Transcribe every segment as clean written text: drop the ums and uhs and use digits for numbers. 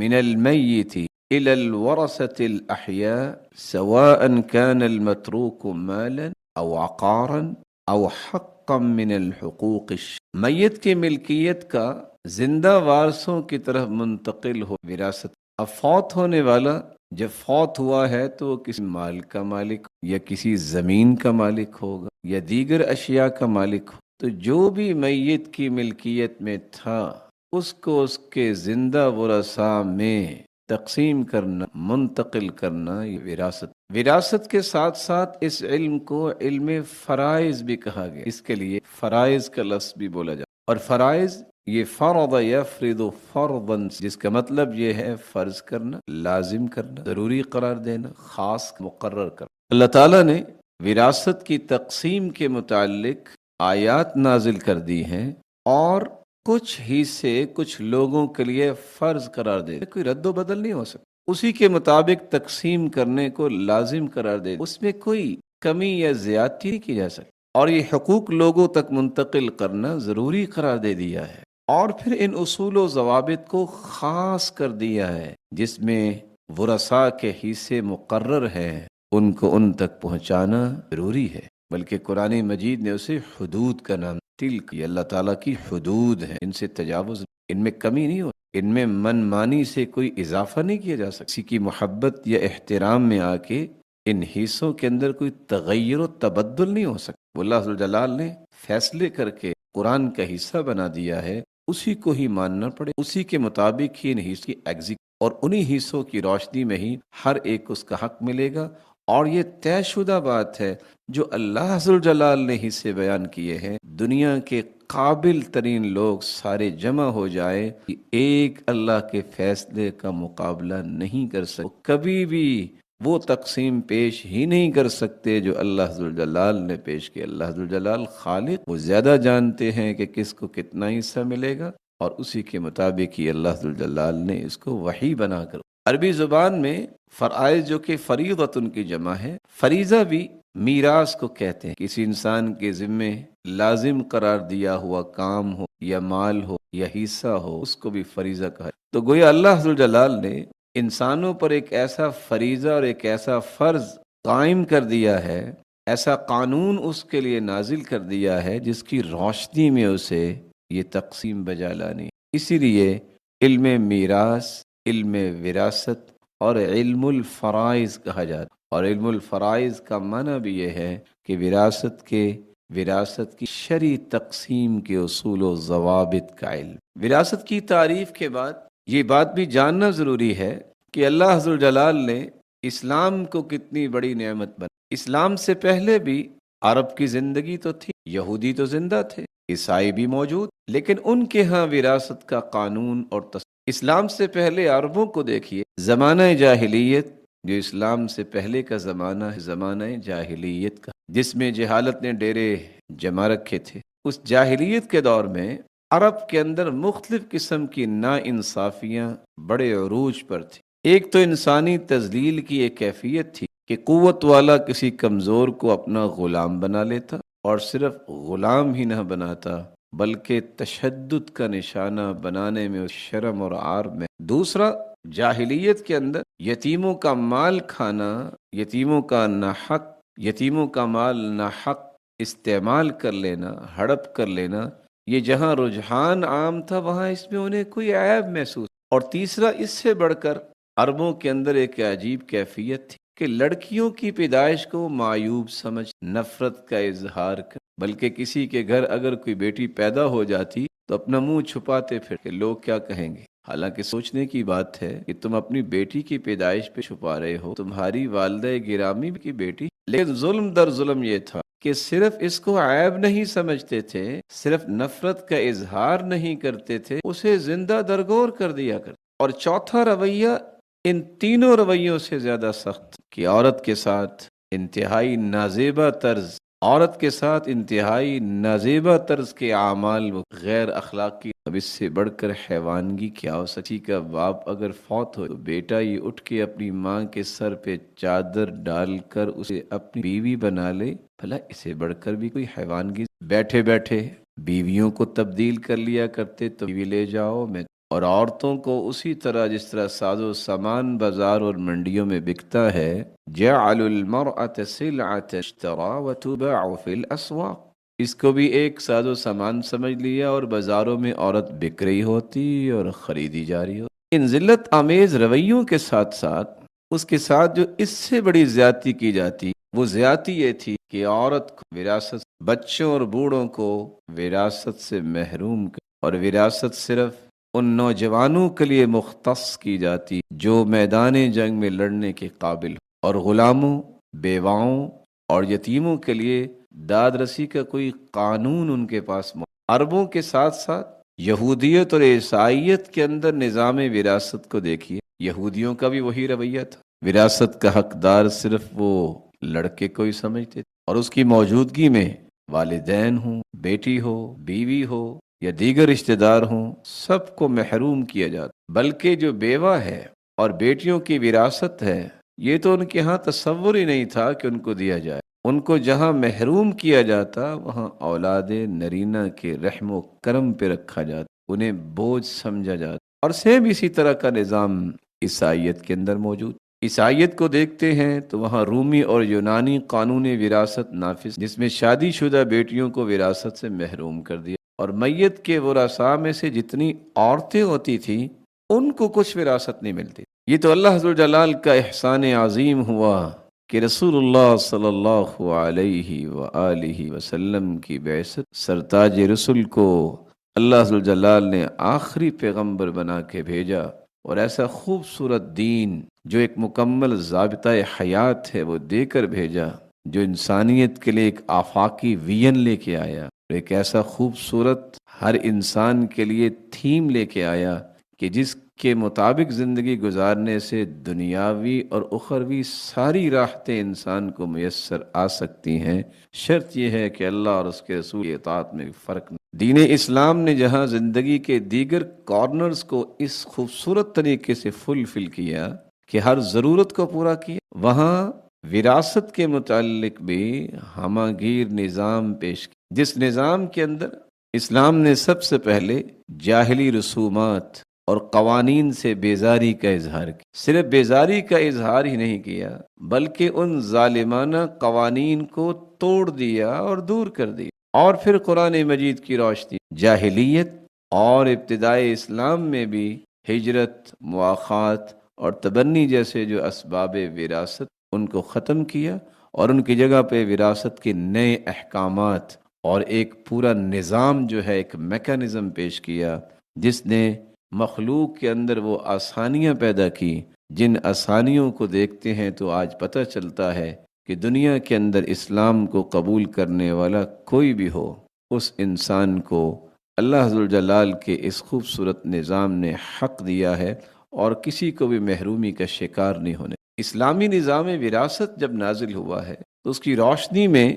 من المیت إلى الورثة الأحياء سواء كان المتروك مالا أو عقارا أو حقا من الحقوق میت کی ملکیت کا زندہ وارثوں کی طرف منتقل ہو وراثت۔ اب فوت ہونے والا جب فوت ہوا ہے تو وہ کسی مال کا مالک یا کسی زمین کا مالک ہوگا یا دیگر اشیاء کا مالک ہو، تو جو بھی میت کی ملکیت میں تھا اس کو اس کے زندہ ورثاء میں تقسیم کرنا، منتقل کرنا، یہ وراثت کے ساتھ ساتھ اس علم کو علم فرائض بھی کہا گیا۔ اس کے لیے فرائض کا لفظ بھی بولا جاتا ہے، اور فرائض یہ فرض یفرض فرضا، جس کا مطلب یہ ہے فرض کرنا، لازم کرنا، ضروری قرار دینا، خاص مقرر کرنا۔ اللہ تعالیٰ نے وراثت کی تقسیم کے متعلق آیات نازل کر دی ہیں، اور کچھ حصے کچھ لوگوں کے لیے فرض قرار دے، کوئی رد و بدل نہیں ہو سکتا، اسی کے مطابق تقسیم کرنے کو لازم قرار دے، اس میں کوئی کمی یا زیادتی نہیں کی جا سکتی، اور یہ حقوق لوگوں تک منتقل کرنا ضروری قرار دے دیا ہے، اور پھر ان اصول و ضوابط کو خاص کر دیا ہے جس میں ورثاء کے حصے مقرر ہیں، ان کو ان تک پہنچانا ضروری ہے، بلکہ قرآن مجید نے اسے حدود کا نام تلک، یہ اللہ تعالیٰ کی حدود ہیں، ان سے تجاوز، ان میں کمی نہیں ہو، ان میں من مانی سے کوئی اضافہ نہیں کیا جا سکتا، کسی کی محبت یا احترام میں آ کے ان حصوں کے اندر کوئی تغیر و تبدل نہیں ہو سکتا۔ اللہ ذو الجلال نے فیصلے کر کے قرآن کا حصہ بنا دیا ہے، اسی کو ہی ماننا پڑے، اسی کے مطابق ہی ان حصوں کی ایگزیکٹ، اور انہی حصوں کی روشنی میں ہی ہر ایک اس کا حق ملے گا، اور یہ طے شدہ بات ہے جو اللہ ذوالجلال نے حصے بیان کیے ہیں، دنیا کے قابل ترین لوگ سارے جمع ہو جائے، ایک اللہ کے فیصلے کا مقابلہ نہیں کر سکتے، کبھی بھی وہ تقسیم پیش ہی نہیں کر سکتے جو اللہ ذوالجلال نے پیش کی۔ اللہ ذوالجلال خالق، وہ زیادہ جانتے ہیں کہ کس کو کتنا حصہ ملے گا، اور اسی کے مطابق ہی اللہ ذوالجلال نے اس کو وحی بنا کر، عربی زبان میں فرائض جو کہ فریضۃ کی جمع ہے، فریضہ بھی میراث کو کہتے ہیں، کسی انسان کے ذمے لازم قرار دیا ہوا کام ہو یا مال ہو یا حصہ ہو، اس کو بھی فریضہ کہا ہے۔ تو گویا اللہ ذوالجلال نے انسانوں پر ایک ایسا فریضہ اور ایک ایسا فرض قائم کر دیا ہے، ایسا قانون اس کے لیے نازل کر دیا ہے جس کی روشنی میں اسے یہ تقسیم بجا لانی۔ اسی لیے علم میراث، علم وراثت اور علم الفرائض کہا جاتا ہے، اور علم الفرائض کا معنی بھی یہ ہے کہ وراثت کی شرعی تقسیم کے اصول و ضوابط کا علم۔ وراثت کی تعریف کے بعد یہ بات بھی جاننا ضروری ہے کہ اللہ ذوالجلال نے اسلام کو کتنی بڑی نعمت بنا۔ اسلام سے پہلے بھی عرب کی زندگی تو تھی، یہودی تو زندہ تھے، عیسائی بھی موجود، لیکن ان کے ہاں وراثت کا قانون اور اسلام سے پہلے عربوں کو دیکھیے، زمانہ جاہلیت جو اسلام سے پہلے کا زمانہ ہے، زمانہ جاہلیت کا، جس میں جہالت نے ڈیرے جما رکھے تھے، اس جاہلیت کے دور میں عرب کے اندر مختلف قسم کی ناانصافیاں بڑے عروج پر تھی۔ ایک تو انسانی تذلیل کی ایک کیفیت تھی کہ قوت والا کسی کمزور کو اپنا غلام بنا لیتا، اور صرف غلام ہی نہ بناتا بلکہ تشدد کا نشانہ بنانے میں، شرم اور عار میں۔ دوسرا، جاہلیت کے اندر یتیموں کا مال کھانا، یتیموں کا مال ناحق استعمال کر لینا، ہڑپ کر لینا، یہ جہاں رجحان عام تھا وہاں اس میں انہیں کوئی عیب محسوس۔ اور تیسرا، اس سے بڑھ کر عربوں کے اندر ایک عجیب کیفیت تھی کہ لڑکیوں کی پیدائش کو معیوب سمجھ، نفرت کا اظہار کر، بلکہ کسی کے گھر اگر کوئی بیٹی پیدا ہو جاتی تو اپنا منہ چھپاتے پھر کہ لوگ کیا کہیں گے۔ حالانکہ سوچنے کی بات ہے کہ تم اپنی بیٹی کی پیدائش پہ چھپا رہے ہو، تمہاری والدہ گرامی کی بیٹی، لیکن ظلم در ظلم یہ تھا کہ صرف اس کو عیب نہیں سمجھتے تھے، صرف نفرت کا اظہار نہیں کرتے تھے، اسے زندہ درگور کر دیا کرتے۔ اور چوتھا رویہ ان تینوں رویوں سے زیادہ سخت کہ عورت کے ساتھ انتہائی نازیبہ طرز کے اعمال و غیر اخلاقی۔ اب اس سے بڑھ کر حیوانگی کیا ہو سکتی کا باپ اگر فوت ہو تو بیٹا یہ اٹھ کے اپنی ماں کے سر پہ چادر ڈال کر اسے اپنی بیوی بنا لے، بھلا اسے بڑھ کر بھی کوئی حیوانگی؟ بیٹھے بیٹھے بیویوں کو تبدیل کر لیا کرتے، تو بیوی لے جاؤ میں، اور عورتوں کو اسی طرح جس طرح ساز و سامان بازار اور منڈیوں میں بکتا ہے، جعل المرأة سلعة اشترى وتباع في الاسواق، اس کو بھی ایک ساز و سامان سمجھ لیا اور بازاروں میں عورت بک رہی ہوتی اور خریدی جا رہی ہوتی۔ ان ذلت آمیز رویوں کے ساتھ ساتھ اس کے ساتھ جو اس سے بڑی زیادتی کی جاتی، وہ زیادتی یہ تھی کہ عورت کو وراثت، بچوں اور بوڑھوں کو وراثت سے محروم کر، اور وراثت صرف ان نوجوانوں کے لیے مختص کی جاتی جو میدان جنگ میں لڑنے کے قابل ہو، اور غلاموں، بیواؤں اور یتیموں کے لیے داد رسی کا کوئی قانون ان کے پاس عربوں کے ساتھ ساتھ یہودیت اور عیسائیت کے اندر نظام وراثت کو دیکھیے، یہودیوں کا بھی وہی رویہ تھا، وراثت کا حقدار صرف وہ لڑکے کو ہی سمجھتے تھے، اور اس کی موجودگی میں والدین ہوں، بیٹی ہو، بیوی ہو یا دیگر رشتہ دار ہوں، سب کو محروم کیا جاتا، بلکہ جو بیوہ ہے اور بیٹیوں کی وراثت ہے، یہ تو ان کے ہاں تصور ہی نہیں تھا کہ ان کو دیا جائے، ان کو جہاں محروم کیا جاتا وہاں اولاد نرینہ کے رحم و کرم پہ رکھا جاتا، انہیں بوجھ سمجھا جاتا، اور سیم اسی طرح کا نظام عیسائیت کے اندر موجود۔ عیسائیت کو دیکھتے ہیں تو وہاں رومی اور یونانی قانون وراثت نافذ، جس میں شادی شدہ بیٹیوں کو وراثت سے محروم کر دیا، اور میت کے ورثاء میں سے جتنی عورتیں ہوتی تھیں ان کو کچھ وراثت نہیں ملتی۔ یہ تو اللہ ذوالجلال کا احسان عظیم ہوا کہ رسول اللہ صلی اللہ علیہ وآلہ وسلم کی بعثت، سرتاج رسل کو اللہ ذوالجلال نے آخری پیغمبر بنا کے بھیجا، اور ایسا خوبصورت دین جو ایک مکمل ضابطہ حیات ہے وہ دے کر بھیجا، جو انسانیت کے لیے ایک آفاقی ویژن لے کے آیا، ایک ایسا خوبصورت ہر انسان کے لیے تھیم لے کے آیا کہ جس کے مطابق زندگی گزارنے سے دنیاوی اور اخروی ساری راحتیں انسان کو میسر آ سکتی ہیں، شرط یہ ہے کہ اللہ اور اس کے رسول کی اطاعت میں فرق نہیں۔ دین اسلام نے جہاں زندگی کے دیگر کارنرز کو اس خوبصورت طریقے سے فل کیا کہ ہر ضرورت کو پورا کیا، وہاں وراثت کے متعلق بھی ہماگیر نظام پیش کیا، جس نظام کے اندر اسلام نے سب سے پہلے جاہلی رسومات اور قوانین سے بیزاری کا اظہار کیا، صرف بیزاری کا اظہار ہی نہیں کیا بلکہ ان ظالمانہ قوانین کو توڑ دیا اور دور کر دیا، اور پھر قرآن مجید کی روشنی جاہلیت اور ابتدائی اسلام میں بھی ہجرت، مواخات اور تبنی جیسے جو اسباب وراثت ان کو ختم کیا، اور ان کی جگہ پہ وراثت کے نئے احکامات اور ایک پورا نظام جو ہے، ایک میکانزم پیش کیا جس نے مخلوق کے اندر وہ آسانیاں پیدا کی، جن آسانیوں کو دیکھتے ہیں تو آج پتہ چلتا ہے کہ دنیا کے اندر اسلام کو قبول کرنے والا کوئی بھی ہو، اس انسان کو اللہ ذوالجلال کے اس خوبصورت نظام نے حق دیا ہے اور کسی کو بھی محرومی کا شکار نہیں ہونے۔ اسلامی نظام وراثت جب نازل ہوا ہے تو اس کی روشنی میں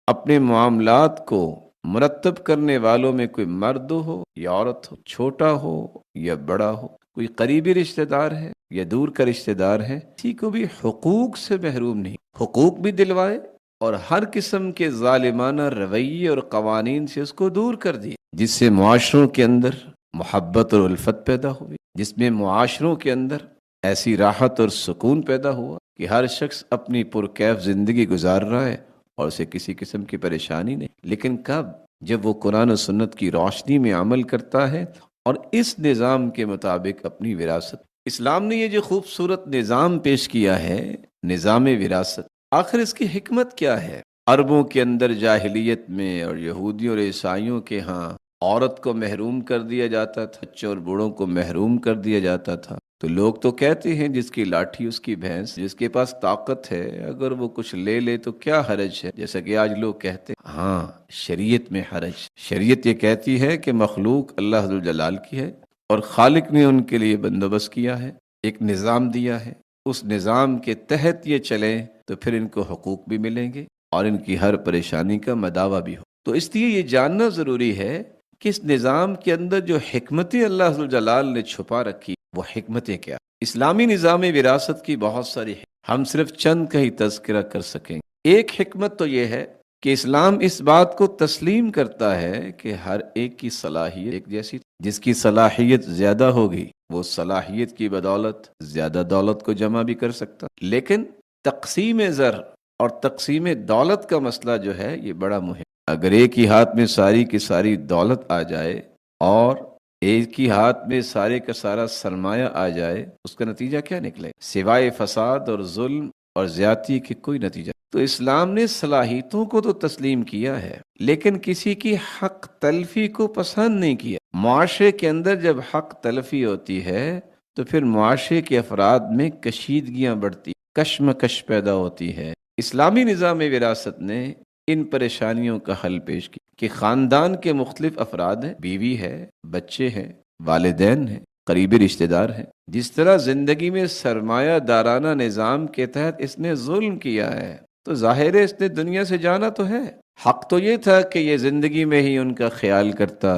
اپنے معاملات کو مرتب کرنے والوں میں کوئی مرد ہو یا عورت ہو، چھوٹا ہو یا بڑا ہو، کوئی قریبی رشتہ دار ہے یا دور کا رشتہ دار ہے، کسی کو بھی حقوق سے محروم نہیں، حقوق بھی دلوائے اور ہر قسم کے ظالمانہ رویے اور قوانین سے اس کو دور کر دیا، جس سے معاشروں کے اندر محبت اور الفت پیدا ہوئی، جس میں معاشروں کے اندر ایسی راحت اور سکون پیدا ہوا کہ ہر شخص اپنی پرکیف زندگی گزار رہا ہے اور اسے کسی قسم کی پریشانی نہیں۔ لیکن کب؟ جب وہ قرآن و سنت کی روشنی میں عمل کرتا ہے اور اس نظام کے مطابق اپنی وراثت، اسلام نے یہ جو خوبصورت نظام پیش کیا ہے، نظام وراثت، آخر اس کی حکمت کیا ہے؟ عربوں کے اندر جاہلیت میں اور یہودیوں اور عیسائیوں کے ہاں عورت کو محروم کر دیا جاتا تھا، بچوں اور بوڑھوں کو محروم کر دیا جاتا تھا، تو لوگ تو کہتے ہیں جس کی لاٹھی اس کی بھینس، جس کے پاس طاقت ہے اگر وہ کچھ لے لے تو کیا حرج ہے، جیسا کہ آج لوگ کہتے ہیں۔ ہاں، شریعت میں حرج، شریعت یہ کہتی ہے کہ مخلوق اللہ ذوالجلال کی ہے اور خالق نے ان کے لیے بندوبست کیا ہے، ایک نظام دیا ہے، اس نظام کے تحت یہ چلیں تو پھر ان کو حقوق بھی ملیں گے اور ان کی ہر پریشانی کا مداوع بھی ہو۔ تو اس لیے یہ جاننا ضروری ہے کہ اس نظام کے اندر جو حکمتیں اللہ ذوالجلال نے چھپا رکھی وہ حکمتیں کیا۔ اسلامی نظام وراثت کی بہت ساری ہم صرف چند کا ہی تذکرہ کر سکیں گے۔ ایک حکمت تو یہ ہے کہ اسلام اس بات کو تسلیم کرتا ہے کہ ہر ایک کی صلاحیت ایک جیسی، جس کی صلاحیت زیادہ ہوگی وہ صلاحیت کی بدولت زیادہ دولت کو جمع بھی کر سکتا، لیکن تقسیم زر اور تقسیم دولت کا مسئلہ جو ہے یہ بڑا مہم۔ اگر ایک ہی ہاتھ میں ساری کی ساری دولت آ جائے اور ایک ہی ہاتھ میں سارے کا سارا سرمایہ آ جائے، اس کا نتیجہ کیا نکلے؟ سوائے فساد اور ظلم اور زیادتی کے کوئی نتیجہ۔ تو اسلام نے صلاحیتوں کو تو تسلیم کیا ہے، لیکن کسی کی حق تلفی کو پسند نہیں کیا۔ معاشرے کے اندر جب حق تلفی ہوتی ہے تو پھر معاشرے کے افراد میں کشیدگیاں بڑھتی، کشمکش پیدا ہوتی ہے۔ اسلامی نظام وراثت نے ان پریشانیوں کا حل پیش کیا کہ خاندان کے مختلف افراد ہیں، بیوی ہے، بچے ہیں، والدین ہیں، قریبی رشتہ دار ہیں۔ جس طرح زندگی میں سرمایہ دارانہ نظام کے تحت اس نے ظلم کیا ہے، تو ظاہر ہے اس نے دنیا سے جانا تو ہے۔ حق تو یہ تھا کہ یہ زندگی میں ہی ان کا خیال کرتا،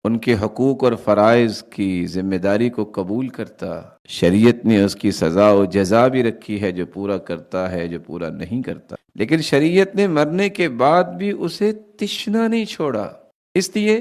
ان کے حقوق اور فرائض کی ذمہ داری کو قبول کرتا۔ شریعت نے اس کی سزا و جزا بھی رکھی ہے، جو پورا کرتا ہے، جو پورا نہیں کرتا۔ لیکن شریعت نے مرنے کے بعد بھی اسے تشنا نہیں چھوڑا۔ اس لیے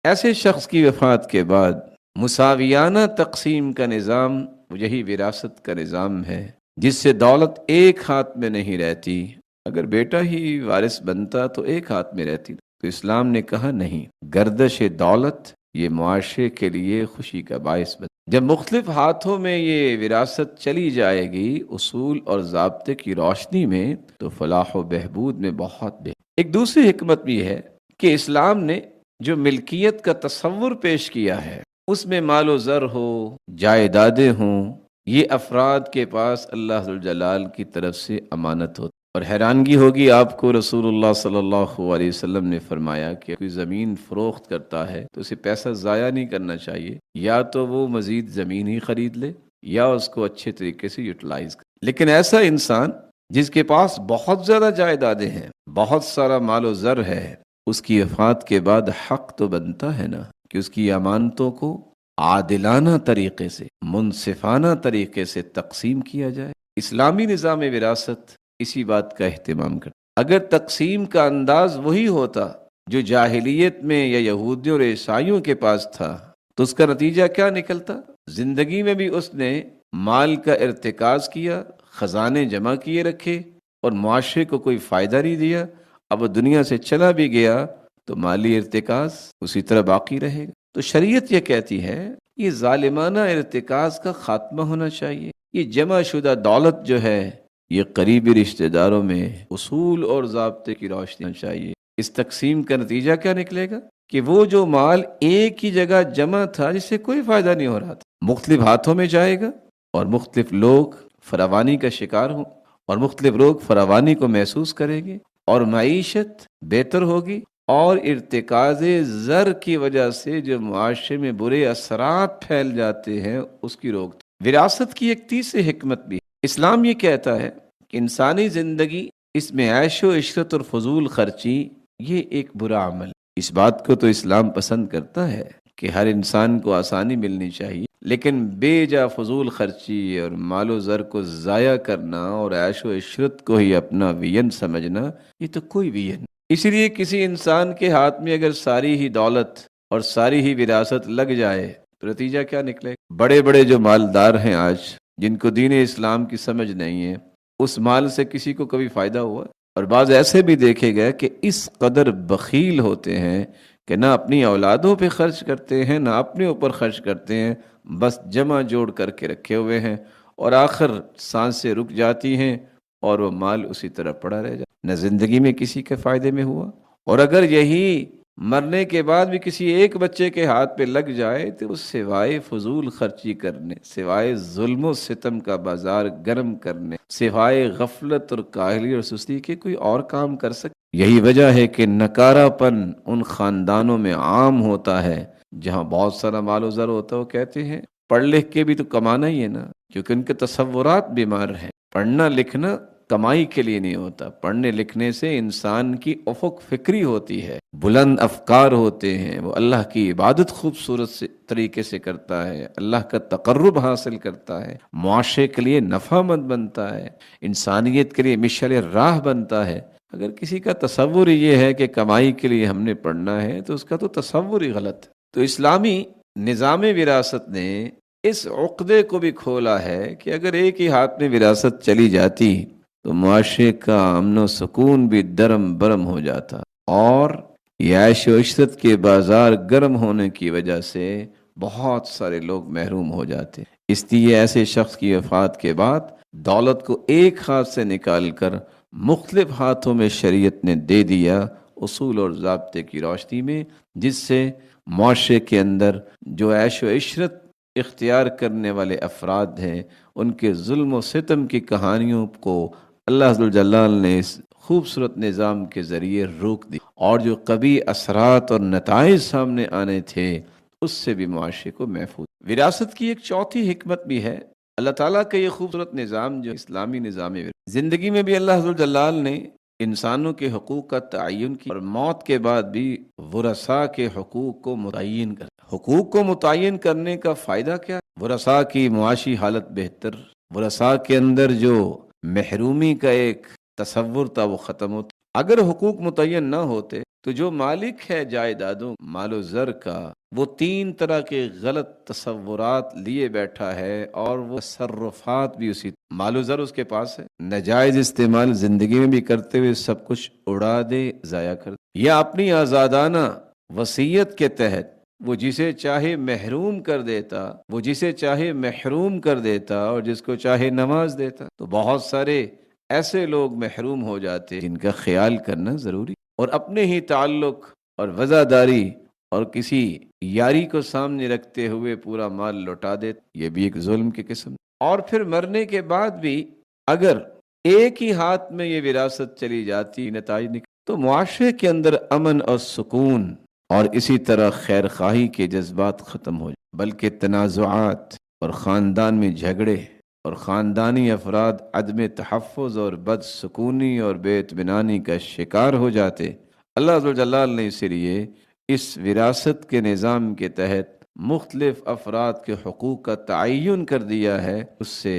ایسے شخص کی وفات کے بعد مساویانہ تقسیم کا نظام یہی وراثت کا نظام ہے، جس سے دولت ایک ہاتھ میں نہیں رہتی۔ اگر بیٹا ہی وارث بنتا تو ایک ہاتھ میں رہتی، تو اسلام نے کہا نہیں، گردش دولت یہ معاشرے کے لیے خوشی کا باعث بن۔ جب مختلف ہاتھوں میں یہ وراثت چلی جائے گی اصول اور ضابطے کی روشنی میں، تو فلاح و بہبود میں بہت ایک دوسری حکمت بھی ہے کہ اسلام نے جو ملکیت کا تصور پیش کیا ہے، اس میں مال و زر ہو، جائیدادیں ہوں، یہ افراد کے پاس اللہ ذوالجلال کی طرف سے امانت ہوتی۔ اور حیرانگی ہوگی آپ کو، رسول اللہ صلی اللہ علیہ وسلم نے فرمایا کہ کوئی زمین فروخت کرتا ہے تو اسے پیسہ ضائع نہیں کرنا چاہیے، یا تو وہ مزید زمین ہی خرید لے یا اس کو اچھے طریقے سے یوٹیلائز کرے۔ لیکن ایسا انسان جس کے پاس بہت زیادہ جائیدادیں ہیں، بہت سارا مال و زر ہے، اس کی وفات کے بعد حق تو بنتا ہے نا کہ اس کی امانتوں کو عادلانہ طریقے سے، منصفانہ طریقے سے تقسیم کیا جائے۔ اسلامی نظام وراثت اسی بات کا اہتمام کرتا۔ اگر تقسیم کا انداز وہی ہوتا جو جاہلیت میں یا یہودیوں اور عیسائیوں کے پاس تھا، تو اس کا نتیجہ کیا نکلتا؟ زندگی میں بھی اس نے مال کا ارتکاز کیا، خزانے جمع کیے رکھے اور معاشرے کو کوئی فائدہ نہیں دیا۔ اب وہ دنیا سے چلا بھی گیا تو مالی ارتکاز اسی طرح باقی رہے گا۔ تو شریعت یہ کہتی ہے یہ ظالمانہ ارتکاز کا خاتمہ ہونا چاہیے۔ یہ جمع شدہ دولت جو ہے یہ قریبی رشتہ داروں میں اصول اور ضابطے کی روشنی ہونا چاہیے۔ اس تقسیم کا نتیجہ کیا نکلے گا کہ وہ جو مال ایک ہی جگہ جمع تھا، جس سے کوئی فائدہ نہیں ہو رہا تھا، مختلف ہاتھوں میں جائے گا اور مختلف لوگ فراوانی کا شکار ہوں اور مختلف لوگ فراوانی کو محسوس کریں گے اور معیشت بہتر ہوگی، اور ارتکاز زر کی وجہ سے جو معاشرے میں برے اثرات پھیل جاتے ہیں اس کی روک۔ وراثت کی ایک تیسری حکمت بھی ہے۔ اسلام یہ کہتا ہے کہ انسانی زندگی، اس میں عیش و عشرت اور فضول خرچی یہ ایک برا عمل ہے۔ اس بات کو تو اسلام پسند کرتا ہے کہ ہر انسان کو آسانی ملنی چاہیے، لیکن بے جا فضول خرچی اور مال و زر کو ضائع کرنا اور عیش و عشرت کو ہی اپنا وین سمجھنا، یہ تو کوئی وین نہیں۔ اسی لیے کسی انسان کے ہاتھ میں اگر ساری ہی دولت اور ساری ہی وراثت لگ جائے تو نتیجہ کیا نکلے؟ بڑے بڑے جو مالدار ہیں آج، جن کو دین اسلام کی سمجھ نہیں ہے، اس مال سے کسی کو کبھی فائدہ ہوا؟ اور بعض ایسے بھی دیکھے گئے کہ اس قدر بخیل ہوتے ہیں کہ نہ اپنی اولادوں پہ خرچ کرتے ہیں، نہ اپنے اوپر خرچ کرتے ہیں، بس جمع جوڑ کر کے رکھے ہوئے ہیں، اور آخر سانسیں رک جاتی ہیں اور وہ مال اسی طرح پڑا رہ جاتا، نہ زندگی میں کسی کے فائدے میں ہوا۔ اور اگر یہی مرنے کے بعد بھی کسی ایک بچے کے ہاتھ پہ لگ جائے تو وہ سوائے فضول خرچی کرنے، سوائے ظلم و ستم کا بازار گرم کرنے، سوائے غفلت اور کاہلی اور سستی کے کوئی اور کام کر سکتے۔ یہی وجہ ہے کہ نکارا پن ان خاندانوں میں عام ہوتا ہے جہاں بہت سارا مال و زر ہوتا ہے۔ وہ کہتے ہیں پڑھ لکھ کے بھی تو کمانا ہی ہے نا، کیونکہ ان کے تصورات بیمار ہیں۔ پڑھنا لکھنا کمائی کے لیے نہیں ہوتا، پڑھنے لکھنے سے انسان کی افق فکری ہوتی ہے، بلند افکار ہوتے ہیں، وہ اللہ کی عبادت خوبصورت سے طریقے سے کرتا ہے، اللہ کا تقرب حاصل کرتا ہے، معاشرے کے لیے نفع مند بنتا ہے، انسانیت کے لیے مشعل راہ بنتا ہے۔ اگر کسی کا تصور یہ ہے کہ کمائی کے لیے ہم نے پڑھنا ہے تو اس کا تو تصور ہی غلط ہے۔ تو اسلامی نظام وراثت نے اس عقدے کو بھی کھولا ہے کہ اگر ایک ہی ہاتھ میں وراثت چلی جاتی تو معاشرے کا امن و سکون بھی درم برم ہو جاتا، اور یہ عیش و عشرت کے بازار گرم ہونے کی وجہ سے بہت سارے لوگ محروم ہو جاتے۔ اس لیے ایسے شخص کی وفات کے بعد دولت کو ایک ہاتھ سے نکال کر مختلف ہاتھوں میں شریعت نے دے دیا، اصول اور ضابطے کی روشنی میں، جس سے معاشرے کے اندر جو عیش و عشرت اختیار کرنے والے افراد ہیں ان کے ظلم و ستم کی کہانیوں کو اللہ ذوالجلال نے اس خوبصورت نظام کے ذریعے روک دی، اور جو قبیح اثرات اور نتائج سامنے آنے تھے اس سے بھی معاشرے کو محفوظ۔ وراثت کی ایک چوتھی حکمت بھی ہے۔ اللہ تعالیٰ کا یہ خوبصورت نظام جو اسلامی نظام ہے، زندگی میں بھی اللہ ذوالجلال نے انسانوں کے حقوق کا تعین کیا، اور موت کے بعد بھی ورثاء کے حقوق کو متعین کر۔ حقوق کو متعین کرنے کا فائدہ کیا؟ ورثاء کی معاشی حالت بہتر، ورثاء کے اندر جو محرومی کا ایک تصور تھا وہ ختم ہوتا۔ اگر حقوق متعین نہ ہوتے تو جو مالک ہے جائیدادوں مال و زر کا، وہ تین طرح کے غلط تصورات لیے بیٹھا ہے، اور وہ تصرفات بھی اسی مال و زر اس کے پاس ہے، ناجائز استعمال زندگی میں بھی کرتے ہوئے سب کچھ اڑا دے، ضائع کر دے، یا اپنی آزادانہ وصیت کے تحت وہ جسے چاہے محروم کر دیتا، وہ جسے چاہے محروم کر دیتا اور جس کو چاہے نواز دیتا۔ تو بہت سارے ایسے لوگ محروم ہو جاتے جن کا خیال کرنا ضروری، اور اپنے ہی تعلق اور وفاداری اور کسی یاری کو سامنے رکھتے ہوئے پورا مال لوٹا دیتے، یہ بھی ایک ظلم کی قسم۔ اور پھر مرنے کے بعد بھی اگر ایک ہی ہاتھ میں یہ وراثت چلی جاتی، نتائج تو معاشرے کے اندر امن اور سکون اور اسی طرح خیر خواہی کے جذبات ختم ہو جائیں، بلکہ تنازعات اور خاندان میں جھگڑے اور خاندانی افراد عدم تحفظ اور بد سکونی اور بے اطمینانی کا شکار ہو جاتے۔ اللہ ذوالجلال نے اسی لیے اس وراثت کے نظام کے تحت مختلف افراد کے حقوق کا تعین کر دیا ہے، اس سے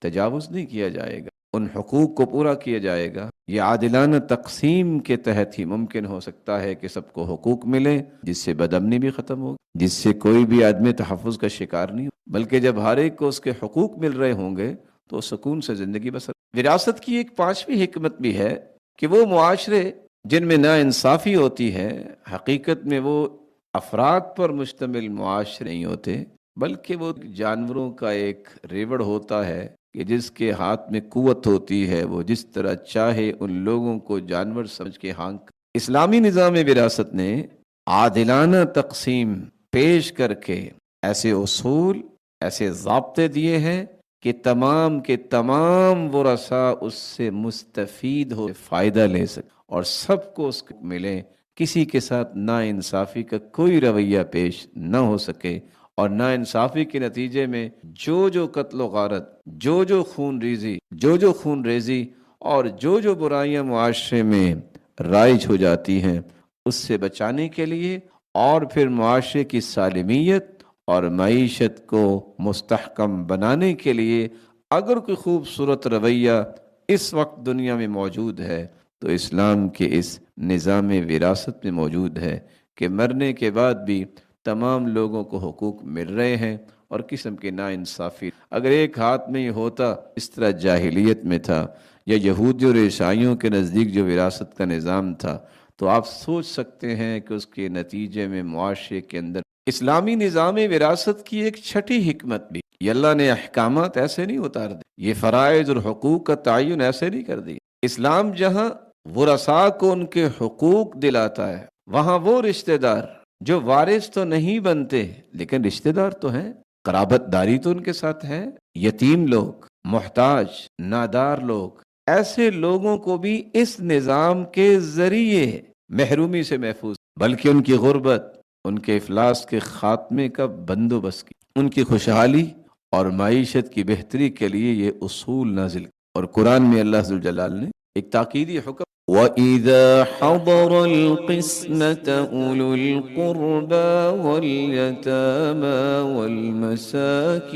تجاوز نہیں کیا جائے گا، ان حقوق کو پورا کیا جائے گا۔ یہ عادلانہ تقسیم کے تحت ہی ممکن ہو سکتا ہے کہ سب کو حقوق ملے، جس سے بدامنی بھی ختم ہوگی، جس سے کوئی بھی عدم تحفظ کا شکار نہیں ہو، بلکہ جب ہر ایک کو اس کے حقوق مل رہے ہوں گے تو سکون سے زندگی بسر۔ وراثت کی ایک پانچویں حکمت بھی ہے کہ وہ معاشرے جن میں ناانصافی ہوتی ہے، حقیقت میں وہ افراد پر مشتمل معاشرے نہیں ہوتے، بلکہ وہ جانوروں کا ایک ریوڑ ہوتا ہے کہ جس کے ہاتھ میں قوت ہوتی ہے، وہ جس طرح چاہے ان لوگوں کو جانور سمجھ کے ہانک۔ اسلامی نظام وراثت نے عادلانہ تقسیم پیش کر کے ایسے اصول، ایسے ضابطے دیے ہیں کہ تمام کے تمام ورثاء اس سے مستفید ہو، فائدہ لے سکیں اور سب کو اس کو ملے، کسی کے ساتھ ناانصافی کا کوئی رویہ پیش نہ ہو سکے، اور ناانصافی کے نتیجے میں جو قتل و غارت، جو خون ریزی اور جو برائیاں معاشرے میں رائج ہو جاتی ہیں، اس سے بچانے کے لیے اور پھر معاشرے کی سالمیت اور معیشت کو مستحکم بنانے کے لیے اگر کوئی خوبصورت رویہ اس وقت دنیا میں موجود ہے تو اسلام کے اس نظام وراثت میں موجود ہے کہ مرنے کے بعد بھی تمام لوگوں کو حقوق مل رہے ہیں، اور قسم کی ناانصافی اگر ایک ہاتھ میں یہ ہوتا، اس طرح جاہلیت میں تھا یا یہودی اور عیسائیوں کے نزدیک جو وراثت کا نظام تھا، تو آپ سوچ سکتے ہیں کہ اس کے نتیجے میں معاشرے کے اندر اسلامی نظام وراثت کی ایک چھٹی حکمت بھی، یہ اللہ نے احکامات ایسے نہیں اتار دی، یہ فرائض اور حقوق کا تعین ایسے نہیں کر دی۔ اسلام جہاں ورثاء کو ان کے حقوق دلاتا ہے، وہاں وہ رشتہ دار جو وارث تو نہیں بنتے لیکن رشتہ دار تو ہیں، قرابت داری تو ان کے ساتھ ہے، یتیم لوگ، محتاج، نادار لوگ، ایسے لوگوں کو بھی اس نظام کے ذریعے محرومی سے محفوظ، بلکہ ان کی غربت، ان کے افلاس کے خاتمے کا بندوبست کی، ان کی خوشحالی اور معیشت کی بہتری کے لیے یہ اصول نازل، اور قرآن میں اللہ ذوالجلال نے ایک تاکیدی حکم وَإِذَا حَضَرَ الْقِسْمَةَ أُولُو الْقُرْبَى وَالْيَتَامَى وَالْمَسَاكِينَ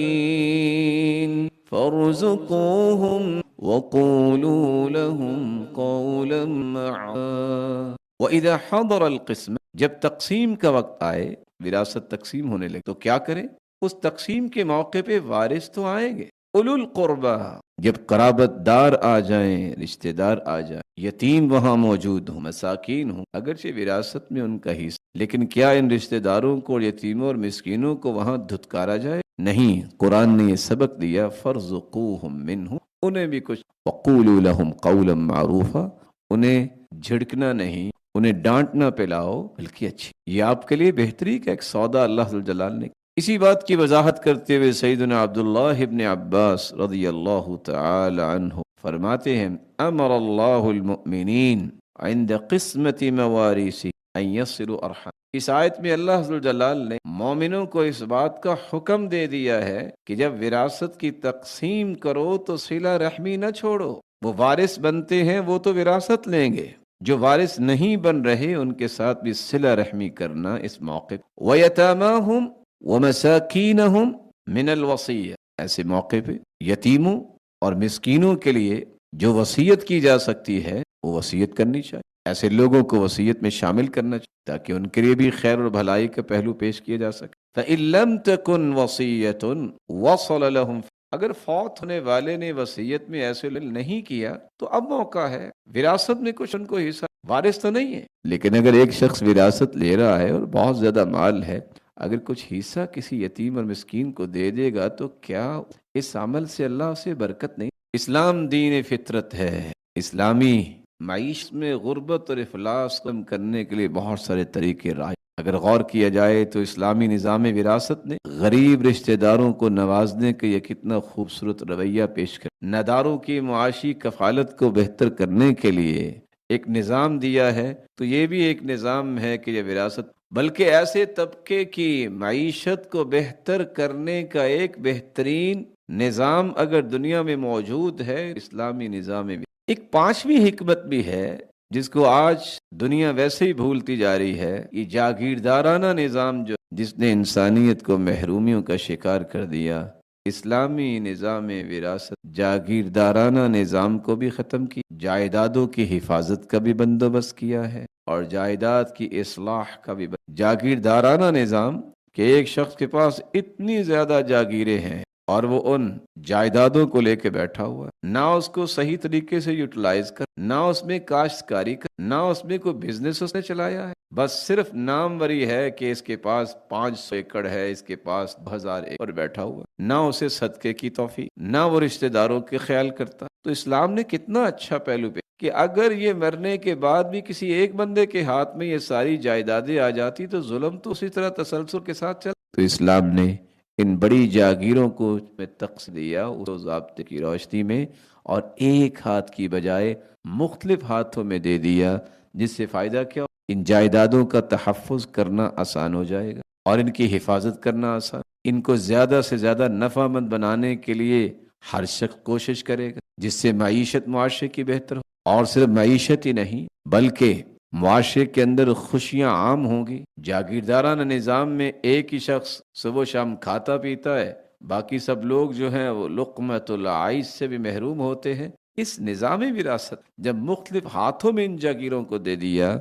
فَارْزُقُوهُمْ وقولوا لهم قولا معروفا وإذا حضر القسم، جب تقسیم کا وقت آئے، وراثت تقسیم ہونے لگے تو کیا کریں؟ اس تقسیم کے موقع پہ وارث تو آئیں گے، اولو القربہ، جب قرابت دار آ جائیں، رشتہ دار آ جائیں، یتیم وہاں موجود ہوں، مساکین ہوں، اگرچہ وراثت میں ان کا حصہ، لیکن کیا ان رشتہ داروں کو اور یتیموں اور مسکینوں کو وہاں دھتکارا جائے؟ نہیں، قرآن نے یہ سبق دیا، فارزقوہم منہ، انہیں بھی کچھ، وقولوا لہم قولا معروفا، انہیں جھڑکنا نہیں، انہیں ڈانٹنا پلاؤ، بلکہ اچھی، یہ آپ کے لیے بہتری کا ایک سودا اللہ ذوالجلال نے۔ اسی بات کی وضاحت کرتے ہوئے سیدنا عبداللہ ابن عباس رضی اللہ تعالی عنہ فرماتے ہیں، امر اللہ المؤمنین عند قسمت مواریث ان یصلوا ارحام، اس آیت میں اللہ ذوالجلال نے مومنوں کو اس بات کا حکم دے دیا ہے کہ جب وراثت کی تقسیم کرو تو صلہ رحمی نہ چھوڑو، وہ وارث بنتے ہیں وہ تو وراثت لیں گے، جو وارث نہیں بن رہے ان کے ساتھ بھی صلہ رحمی کرنا اس موقع وَيَتَامَاهُمْ وَمَسَاكِينَهُمْ مِنَ الْوَصِيَّةِ، ایسے موقع پہ یتیموں اور مسکینوں کے لیے جو وصیت کی جا سکتی ہے وہ وصیت کرنی چاہیے، ایسے لوگوں کو وصیت میں شامل کرنا چاہیے تاکہ ان کے لیے بھی خیر اور بھلائی کا پہلو پیش کیا جا سکے۔ فَإِن لَمْ تَكُنْ وَصِيَّةٌ وَصَلَ لَهُمْ، اگر فوت ہونے والے نے وصیت میں ایسے نہیں کیا تو اب موقع ہے، وراثت میں کچھ ان کو حصہ، وارث تو نہیں ہے، لیکن اگر ایک شخص وراثت لے رہا ہے اور بہت زیادہ مال ہے، اگر کچھ حصہ کسی یتیم اور مسکین کو دے دے گا تو کیا اس عمل سے اللہ سے برکت نہیں؟ اسلام دین فطرت ہے، اسلامی معیشت میں غربت اور افلاس کم کرنے کے لیے بہت سارے طریقے رائج، اگر غور کیا جائے تو اسلامی نظام وراثت نے غریب رشتہ داروں کو نوازنے کا یہ کتنا خوبصورت رویہ پیش کر، نداروں کی معاشی کفالت کو بہتر کرنے کے لیے ایک نظام دیا ہے، تو یہ بھی ایک نظام ہے کہ یہ وراثت، بلکہ ایسے طبقے کی معیشت کو بہتر کرنے کا ایک بہترین نظام اگر دنیا میں موجود ہے، اسلامی نظام میں ایک پانچویں حکمت بھی ہے جس کو آج دنیا ویسے ہی بھولتی جا رہی ہے، یہ جاگیردارانہ نظام جو جس نے انسانیت کو محرومیوں کا شکار کر دیا، اسلامی نظام وراثت جاگیردارانہ نظام کو بھی ختم کی، جائیدادوں کی حفاظت کا بھی بندوبست کیا ہے اور جائیداد کی اصلاح کا بھی جاگیردارانہ نظام کہ ایک شخص کے پاس اتنی زیادہ جاگیریں ہیں اور وہ ان جائیدادوں کو لے کے بیٹھا ہوا ہے، نہ اس کو صحیح طریقے سے یوٹیلائز کر، نہ اس میں کاشتکاری کر، نہ اس میں کوئی بزنس اس نے چلایا ہے، بس صرف ناموری ہے کہ اس کے پاس 500 ایکڑ ہے، اس کے پاس 2000 ایکڑ بیٹھا ہوا، نہ اسے صدقے کی توفیق، نہ وہ رشتہ داروں کے خیال کرتا۔ تو اسلام نے کتنا اچھا پہلو پہ کہ اگر یہ مرنے کے بعد بھی کسی ایک بندے کے ہاتھ میں یہ ساری جائیدادیں آ جاتی تو ظلم تو اسی طرح تسلسل کے ساتھ چل، تو اسلام نے ان بڑی جاگیروں کو تقسیم دیا اس ضابطے کی روشنی میں اور ایک ہاتھ کی بجائے مختلف ہاتھوں میں دے دیا، جس سے فائدہ کیا، ان جائیدادوں کا تحفظ کرنا آسان ہو جائے گا اور ان کی حفاظت کرنا آسان، ان کو زیادہ سے زیادہ نفع مند بنانے کے لیے ہر شخص کوشش کرے گا جس سے معیشت معاشرے کی بہتر ہو، اور صرف معیشت ہی نہیں بلکہ معاشرے کے اندر خوشیاں عام ہوں گی۔ جاگیردارانہ نظام میں ایک ہی شخص صبح و شام کھاتا پیتا ہے، باقی سب لوگ جو ہیں وہ لقمۃ العیش سے بھی محروم ہوتے ہیں۔ اس نظام وراثت جب مختلف ہاتھوں میں ان جاگیروں کو دے دیا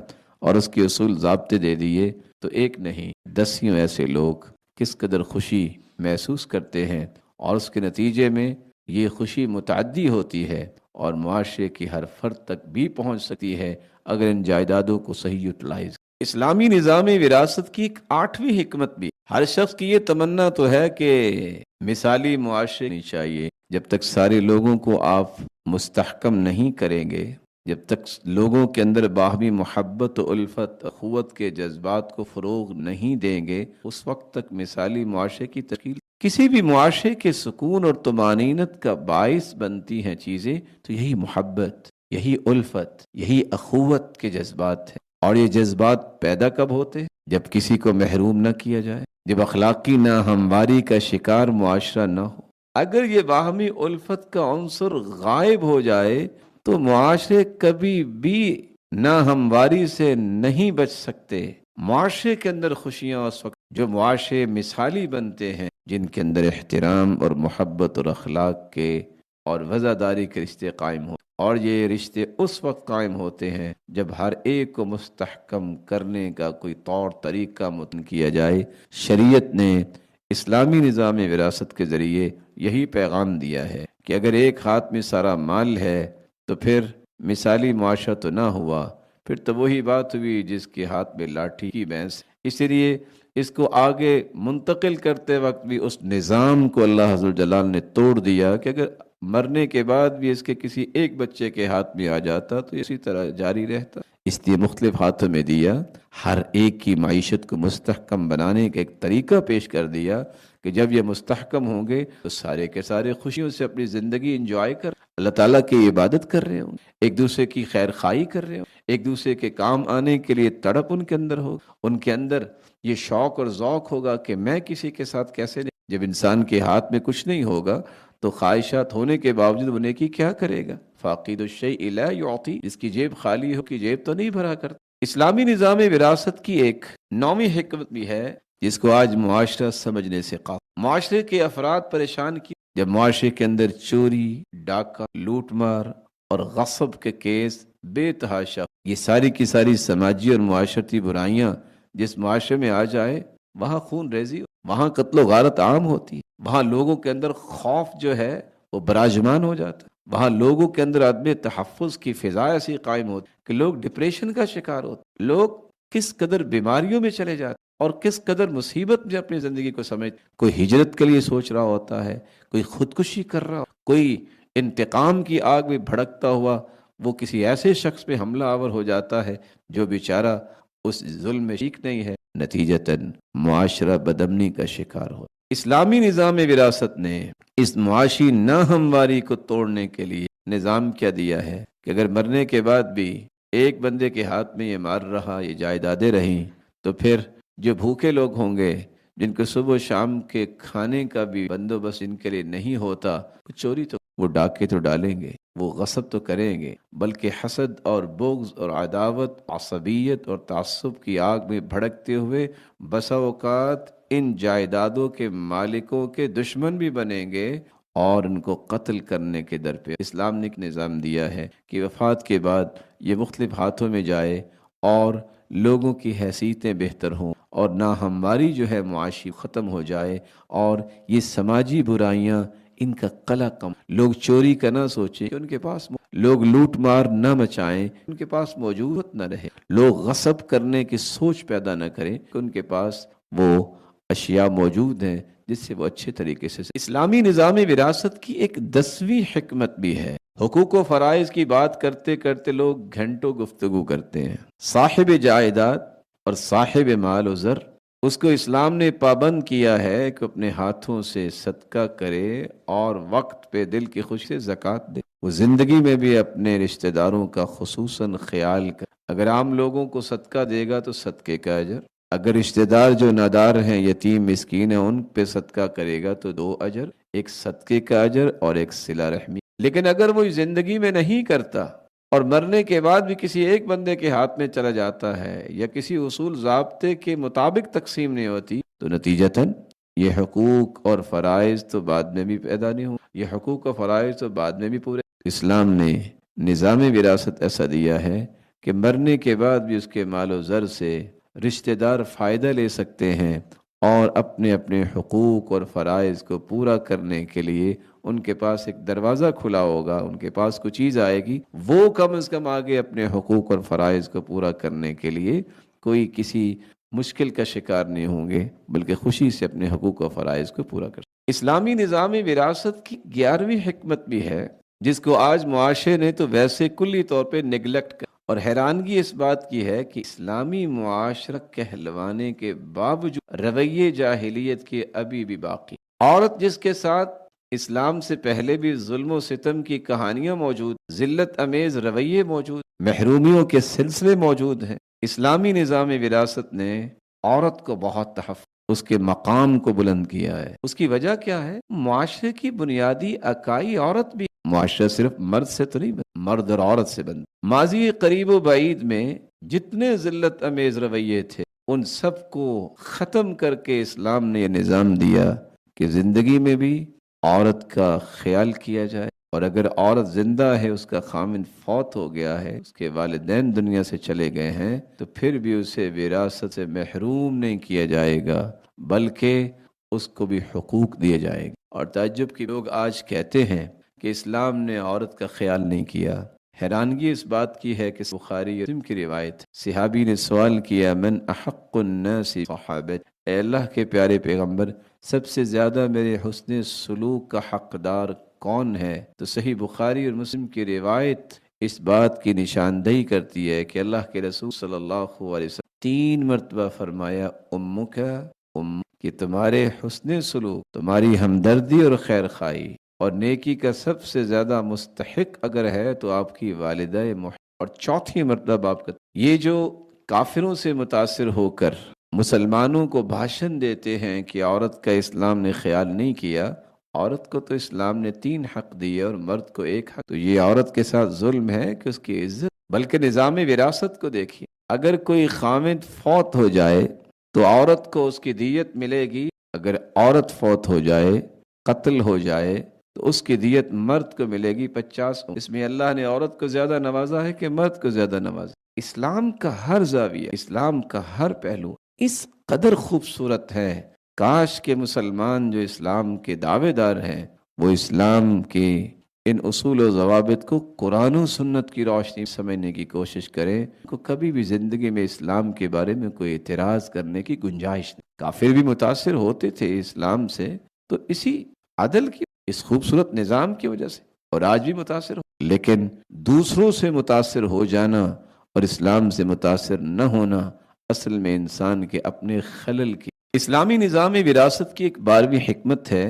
اور اس کے اصول ضابطے دے دیے تو ایک نہیں دسیوں ایسے لوگ کس قدر خوشی محسوس کرتے ہیں، اور اس کے نتیجے میں یہ خوشی متعدی ہوتی ہے اور معاشرے کی ہر فرد تک بھی پہنچ سکتی ہے اگر ان جائیدادوں کو صحیح یوٹیلائز۔ اسلامی نظام وراثت کی ایک 8ویں حکمت بھی، ہر شخص کی یہ تمنا تو ہے کہ مثالی معاشرے نہیں چاہیے، جب تک سارے لوگوں کو آپ مستحکم نہیں کریں گے، جب تک لوگوں کے اندر باہمی محبت و الفت اخوت کے جذبات کو فروغ نہیں دیں گے، اس وقت تک مثالی معاشرے کی تشکیل، کسی بھی معاشرے کے سکون اور طمانینت کا باعث بنتی ہیں چیزیں تو یہی محبت، یہی الفت، یہی اخوت کے جذبات ہیں، اور یہ جذبات پیدا کب ہوتے ہیں؟ جب کسی کو محروم نہ کیا جائے، جب اخلاقی ناہمواری کا شکار معاشرہ نہ ہو۔ اگر یہ باہمی الفت کا عنصر غائب ہو جائے تو معاشرے کبھی بھی ناہمواری سے نہیں بچ سکتے۔ معاشرے کے اندر خوشیاں اس وقت جو معاشرے مثالی بنتے ہیں جن کے اندر احترام اور محبت اور اخلاق کے اور وزاداری کے رشتے قائم ہو، اور یہ رشتے اس وقت قائم ہوتے ہیں جب ہر ایک کو مستحکم کرنے کا کوئی طور طریقہ متعین کیا جائے۔ شریعت نے اسلامی نظام وراثت کے ذریعے یہی پیغام دیا ہے کہ اگر ایک ہاتھ میں سارا مال ہے تو پھر مثالی معاشرہ تو نہ ہوا، پھر تو وہی بات ہوئی جس کے ہاتھ میں لاٹھی کی بھینس۔ اسی لیے اس کو آگے منتقل کرتے وقت بھی اس نظام کو اللہ عز و جلال نے توڑ دیا کہ اگر مرنے کے بعد بھی اس کے کسی ایک بچے کے ہاتھ میں آ جاتا تو اسی طرح جاری رہتا۔ اس لیے مختلف ہاتھوں میں دیا، ہر ایک کی معیشت کو مستحکم بنانے کا ایک طریقہ پیش کر دیا کہ جب یہ مستحکم ہوں گے تو سارے کے سارے خوشیوں سے اپنی زندگی انجوائے کر، اللہ تعالیٰ کی عبادت کر رہے ہوں، ایک دوسرے کی خیر خواہی کر رہے ہوں، ایک دوسرے کے کام آنے کے لیے تڑپ ان کے اندر ہو، ان کے اندر یہ شوق اور ذوق ہوگا کہ میں کسی کے ساتھ کیسے نہیں۔ جب انسان کے ہاتھ میں کچھ نہیں ہوگا تو خواہشات ہونے کے باوجود وہ نیکی کیا کرے گا؟ فاقد الشیء لا یعطی، جس کی جیب خالی ہو کی جیب تو نہیں بھرا کرتا۔ اسلامی نظام وراثت کی ایک نومی حکمت بھی ہے جس کو آج معاشرہ سمجھنے سے قاصر۔ معاشرے کے افراد پریشان کی جب معاشرے کے اندر چوری، ڈاکہ، لوٹ مار اور غصب کے کیس بے تحاشا، یہ ساری کی ساری سماجی اور معاشرتی برائیاں جس معاشرے میں آ جائے وہاں خون ریزی، وہاں قتل و غارت عام ہوتی ہے، وہاں لوگوں کے اندر خوف جو ہے وہ براجمان ہو جاتا ہے، وہاں لوگوں کے اندر عدم تحفظ کی فضا ایسی قائم ہوتی کہ لوگ ڈپریشن کا شکار ہوتے، لوگ کس قدر بیماریوں میں چلے جاتے اور کس قدر مصیبت میں اپنی زندگی کو سمجھ، کوئی ہجرت کے لیے سوچ رہا ہوتا ہے، کوئی خودکشی کر رہا، کوئی انتقام کی آگ میں بھڑکتا ہوا وہ کسی ایسے شخص پہ حملہ آور ہو جاتا ہے جو بیچارہ اس ظلم میں شریک نہیں ہے، نتیجتاً معاشرہ بدامنی کا شکار ہو۔ اسلامی نظام وراثت نے اس معاشی ناہمواری کو توڑنے کے لیے نظام کیا دیا ہے کہ اگر مرنے کے بعد بھی ایک بندے کے ہاتھ میں یہ مال رہا، یہ جائیدادیں رہیں، تو پھر جو بھوکے لوگ ہوں گے، جن کو صبح و شام کے کھانے کا بھی بندوبست ان کے لیے نہیں ہوتا، چوری تو وہ ڈاکے تو ڈالیں گے، وہ غصب تو کریں گے، بلکہ حسد اور بغض اور عداوت، عصبیت اور تعصب کی آگ میں بھڑکتے ہوئے بسا اوقات ان جائیدادوں کے مالکوں کے دشمن بھی بنیں گے اور ان کو قتل کرنے کے در پہ اسلام نے ایک نظام دیا ہے کہ وفات کے بعد یہ مختلف ہاتھوں میں جائے اور لوگوں کی حیثیتیں بہتر ہوں اور ناہمواری جو ہے معاشی ختم ہو جائے اور یہ سماجی برائیاں ان کا قلع کم، لوگ چوری کا نہ سوچیں کہ ان کے پاس، لوگ لوٹ مار نہ مچائیں ان کے پاس موجود نہ رہے، لوگ غصب کرنے کی سوچ پیدا نہ کریں کہ ان کے پاس وہ اشیاء موجود ہیں جس سے وہ اچھے طریقے سے۔ اسلامی نظام وراثت کی ایک 10ویں حکمت بھی ہے۔ حقوق و فرائض کی بات کرتے کرتے لوگ گھنٹوں گفتگو کرتے ہیں۔ صاحب جائیداد اور صاحب مال و زر، اس کو اسلام نے پابند کیا ہے کہ اپنے ہاتھوں سے صدقہ کرے اور وقت پہ دل کی خوشی سے زکوٰۃ دے، وہ زندگی میں بھی اپنے رشتہ داروں کا خصوصاً خیال کر، اگر عام لوگوں کو صدقہ دے گا تو صدقے کا اجر، اگر رشتہ دار جو نادار ہیں، یتیم مسکین ہیں، ان پہ صدقہ کرے گا تو 2 اجر، ایک صدقے کا اجر اور ایک صلہ رحمی۔ لیکن اگر وہ زندگی میں نہیں کرتا اور مرنے کے بعد بھی کسی ایک بندے کے ہاتھ میں چلا جاتا ہے یا کسی اصول ضابطے کے مطابق تقسیم نہیں ہوتی تو نتیجتاً یہ حقوق اور فرائض تو بعد میں بھی پیدا نہیں ہوں، یہ حقوق و فرائض تو بعد میں بھی پورے۔ اسلام نے نظام وراثت ایسا دیا ہے کہ مرنے کے بعد بھی اس کے مال و زر سے رشتہ دار فائدہ لے سکتے ہیں اور اپنے اپنے حقوق اور فرائض کو پورا کرنے کے لیے ان کے پاس ایک دروازہ کھلا ہوگا، ان کے پاس کوئی چیز آئے گی، وہ کم از کم آگے اپنے حقوق اور فرائض کو پورا کرنے کے لیے کوئی کسی مشکل کا شکار نہیں ہوں گے، بلکہ خوشی سے اپنے حقوق و فرائض کو پورا کر سکیں۔ اسلامی نظام وراثت کی 11ویں حکمت بھی ہے جس کو آج معاشرے نے تو ویسے کلی طور پہ نیگلیکٹ کر، اور حیرانگی اس بات کی ہے کہ اسلامی معاشرہ کہلوانے کے باوجود رویے جاہلیت کے ابھی بھی باقی، عورت جس کے ساتھ اسلام سے پہلے بھی ظلم و ستم کی کہانیاں موجود، ذلت امیز رویے موجود، محرومیوں کے سلسلے موجود ہیں، اسلامی نظام وراثت نے عورت کو بہت تحفظ، اس کے مقام کو بلند کیا ہے۔ اس کی وجہ کیا ہے؟ معاشرے کی بنیادی اکائی عورت بھی، معاشرہ صرف مرد سے تو نہیں بنتا، مرد اور عورت سے بنتا۔ ماضی قریب و بعید میں جتنے ذلت امیز رویے تھے ان سب کو ختم کر کے اسلام نے یہ نظام دیا کہ زندگی میں بھی عورت کا خیال کیا جائے، اور اگر عورت زندہ ہے، اس کا خامن فوت ہو گیا ہے، اس کے والدین دنیا سے چلے گئے ہیں، تو پھر بھی اسے وراثت سے محروم نہیں کیا جائے گا، بلکہ اس کو بھی حقوق دیے جائے گا۔ اور تعجب کی لوگ آج کہتے ہیں کہ اسلام نے عورت کا خیال نہیں کیا۔ حیرانگی اس بات کی ہے کہ بخاری اور مسلم کی روایت، صحابی نے سوال کیا، من احق الناس صحابت، اے اللہ کے پیارے پیغمبر، سب سے زیادہ میرے حسن سلوک کا حقدار کون ہے؟ تو صحیح بخاری اور مسلم کی روایت اس بات کی نشاندہی کرتی ہے کہ اللہ کے رسول صلی اللہ علیہ وسلم 3 مرتبہ فرمایا، امک، کہ تمہارے حسن سلوک، تمہاری ہمدردی اور خیر خواہی اور نیکی کا سب سے زیادہ مستحق اگر ہے تو آپ کی والدہ اور چوتھی مرتبہ آپ کا، یہ جو کافروں سے متاثر ہو کر مسلمانوں کو بھاشن دیتے ہیں کہ عورت کا اسلام نے خیال نہیں کیا، عورت کو تو اسلام نے 3 حق دیے اور مرد کو 1 حق، تو یہ عورت کے ساتھ ظلم ہے کہ اس کی عزت، بلکہ نظام وراثت کو دیکھیے، اگر کوئی خامد فوت ہو جائے تو عورت کو اس کی دیت ملے گی، اگر عورت فوت ہو جائے، قتل ہو جائے، تو اس کی دیت مرد کو ملے گی 50۔ اس میں اللہ نے عورت کو زیادہ نوازا ہے کہ مرد کو زیادہ نوازا؟ اسلام کا ہر زاویہ، اسلام کا ہر پہلو اس قدر خوبصورت ہے، کاش کہ مسلمان جو اسلام کے دعوے دار ہیں وہ اسلام کے ان اصول و ضوابط کو قرآن و سنت کی روشنی سمجھنے کی کوشش کریں، کو کبھی بھی زندگی میں اسلام کے بارے میں کوئی اعتراض کرنے کی گنجائش نہیں۔ کافر بھی متاثر ہوتے تھے اسلام سے، تو اسی عدل کی، اس خوبصورت نظام کی وجہ سے، اور آج بھی متاثر ہو، لیکن دوسروں سے متاثر ہو جانا اور اسلام سے متاثر نہ ہونا اصل میں انسان کے اپنے خلل کی۔ اسلامی نظام وراثت کی ایک 12ویں حکمت ہے،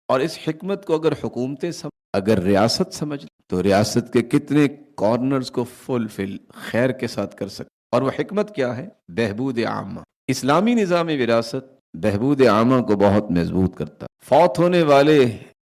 اور اس حکمت کو اگر حکومتیں اگر ریاست سمجھ تو ریاست کے کتنے کارنرز کو فلفل خیر کے ساتھ کر سکتے، اور وہ حکمت کیا ہے؟ بہبود عامہ۔ اسلامی نظام وراثت بہبود عامہ کو بہت مضبوط کرتا۔ فوت ہونے والے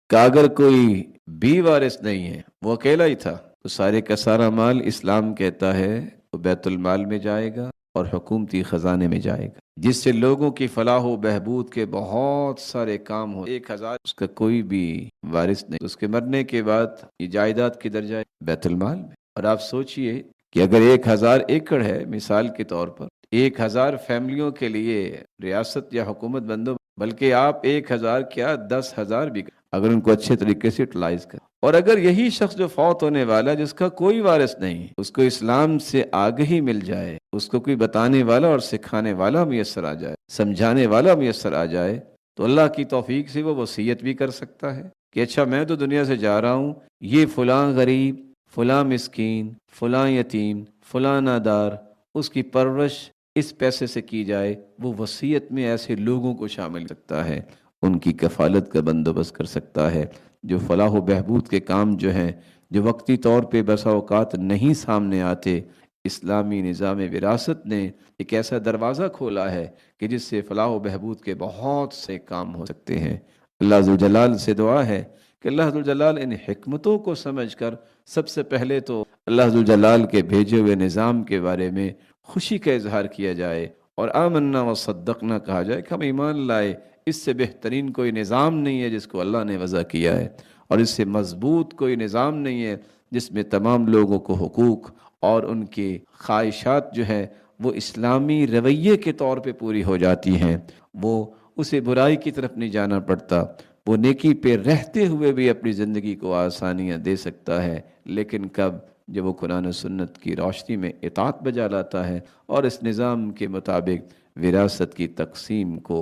کا اگر کوئی بھی وارث نہیں ہے، وہ اکیلا ہی تھا، تو سارے کا سارا مال اسلام کہتا ہے وہ بیت المال میں جائے گا اور حکومتی خزانے میں جائے گا، جس سے لوگوں کی فلاح و بہبود کے بہت سارے کام ہو۔ 1000 اس کا کوئی بھی وارث نہیں، اس کے مرنے کے بعد یہ جائیداد کدھر جائے؟ بیت المال میں۔ اور آپ سوچئے کہ اگر 1000 ایکڑ ہے مثال کے طور پر، 1000 فیملیوں کے لیے ریاست یا حکومت بندو، بلکہ آپ 1000 کیا 10,000 بھی اگر ان کو اچھے طریقے سے یوٹیلائز کریں، اور اگر یہی شخص جو فوت ہونے والا جس کا کوئی وارث نہیں، اس کو اسلام سے آگہی مل جائے، اس کو کوئی بتانے والا اور سکھانے والا میسر آ جائے، سمجھانے والا میسر آ جائے، تو اللہ کی توفیق سے وہ وصیت بھی کر سکتا ہے کہ اچھا میں تو دنیا سے جا رہا ہوں، یہ فلاں غریب، فلاں مسکین، فلاں یتیم، فلاں نادار، اس کی پرورش اس پیسے سے کی جائے۔ وہ وصیت میں ایسے لوگوں کو شامل سکتا ہے، ان کی کفالت کا بندوبست کر سکتا ہے، جو فلاح و بہبود کے کام جو ہیں، جو وقتی طور پہ بسا اوقات نہیں سامنے آتے، اسلامی نظام وراثت نے ایک ایسا دروازہ کھولا ہے کہ جس سے فلاح و بہبود کے بہت سے کام ہو سکتے ہیں۔ اللہ ذوالجلال سے دعا ہے کہ اللہ ذوالجلال ان حکمتوں کو سمجھ کر سب سے پہلے تو اللہ ذوالجلال کے بھیجے ہوئے نظام کے بارے میں خوشی کا اظہار کیا جائے، اور آمنا و صدقنا کہا جائے کہ ہم ایمان لائے، اس سے بہترین کوئی نظام نہیں ہے جس کو اللہ نے وضع کیا ہے، اور اس سے مضبوط کوئی نظام نہیں ہے جس میں تمام لوگوں کو حقوق اور ان کی خواہشات جو ہے وہ اسلامی رویے کے طور پہ پوری ہو جاتی ہیں، وہ اسے برائی کی طرف نہیں جانا پڑتا، وہ نیکی پہ رہتے ہوئے بھی اپنی زندگی کو آسانیاں دے سکتا ہے، لیکن کب؟ جب وہ قرآن و سنت کی روشنی میں اطاعت بجا لاتا ہے اور اس نظام کے مطابق وراثت کی تقسیم کو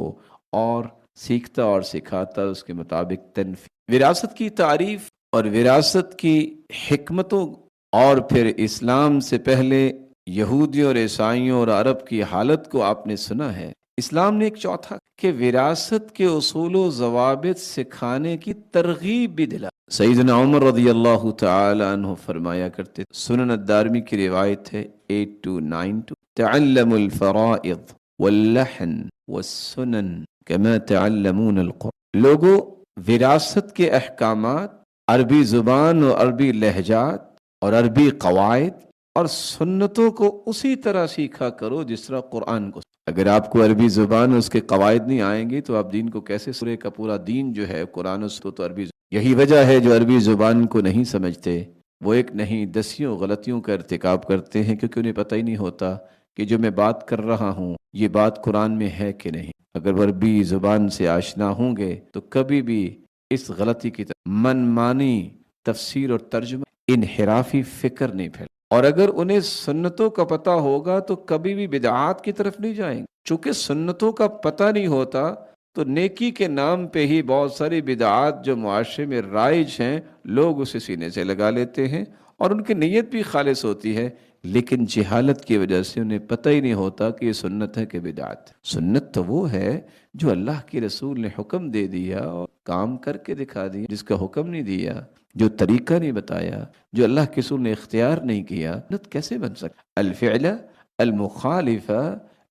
اور سیکھتا اور سکھاتا، اس کے مطابق تنفیذ۔ وراثت کی تعریف اور وراثت کی حکمتوں، اور پھر اسلام سے پہلے یہودیوں اور عیسائیوں اور عرب کی حالت کو آپ نے سنا ہے۔ اسلام نے ایک چوتھا کہ وراثت کے اصول و ضوابط سکھانے کی ترغیب بھی دلا۔ سیدنا عمر رضی اللہ تعالی عنہ فرمایا کرتے، سنن الدارمی کی روایت ہے 8292، تعلموا الفرائض واللحن والسنن كما تعلمون القرآن۔ لوگوں، وراثت کے احکامات، عربی زبان اور عربی لہجات اور عربی قواعد اور سنتوں کو اسی طرح سیکھا کرو جس طرح قرآن کو۔ اگر آپ کو عربی زبان اور اس کے قواعد نہیں آئیں گی تو آپ دین کو کیسے؟ سورے کا پورا دین جو ہے قرآن تو عربی یہی وجہ ہے جو عربی زبان کو نہیں سمجھتے وہ ایک نہیں دسیوں غلطیوں کا ارتکاب کرتے ہیں، کیونکہ انہیں پتہ ہی نہیں ہوتا کہ جو میں بات کر رہا ہوں یہ بات قرآن میں ہے کہ نہیں۔ اگر وہ عربی زبان سے آشنا ہوں گے تو کبھی بھی اس غلطی کی طرف من مانی تفسیر اور ترجمہ انحرافی فکر نہیں پھیل، اور اگر انہیں سنتوں کا پتہ ہوگا تو کبھی بھی بدعات کی طرف نہیں جائیں گے۔ چونکہ سنتوں کا پتہ نہیں ہوتا تو نیکی کے نام پہ ہی بہت ساری بدعات جو معاشرے میں رائج ہیں لوگ اسے سینے سے لگا لیتے ہیں، اور ان کی نیت بھی خالص ہوتی ہے، لیکن جہالت کی وجہ سے انہیں پتہ ہی نہیں ہوتا کہ یہ سنت ہے کہ بدعت۔ سنت تو وہ ہے جو اللہ کے رسول نے حکم دے دیا اور کام کر کے دکھا دیا، جس کا حکم نہیں دیا، جو طریقہ نہیں بتایا، جو اللہ کے رسول نے اختیار نہیں کیا، سنت کیسے بن سکتا؟ الفعل المخالف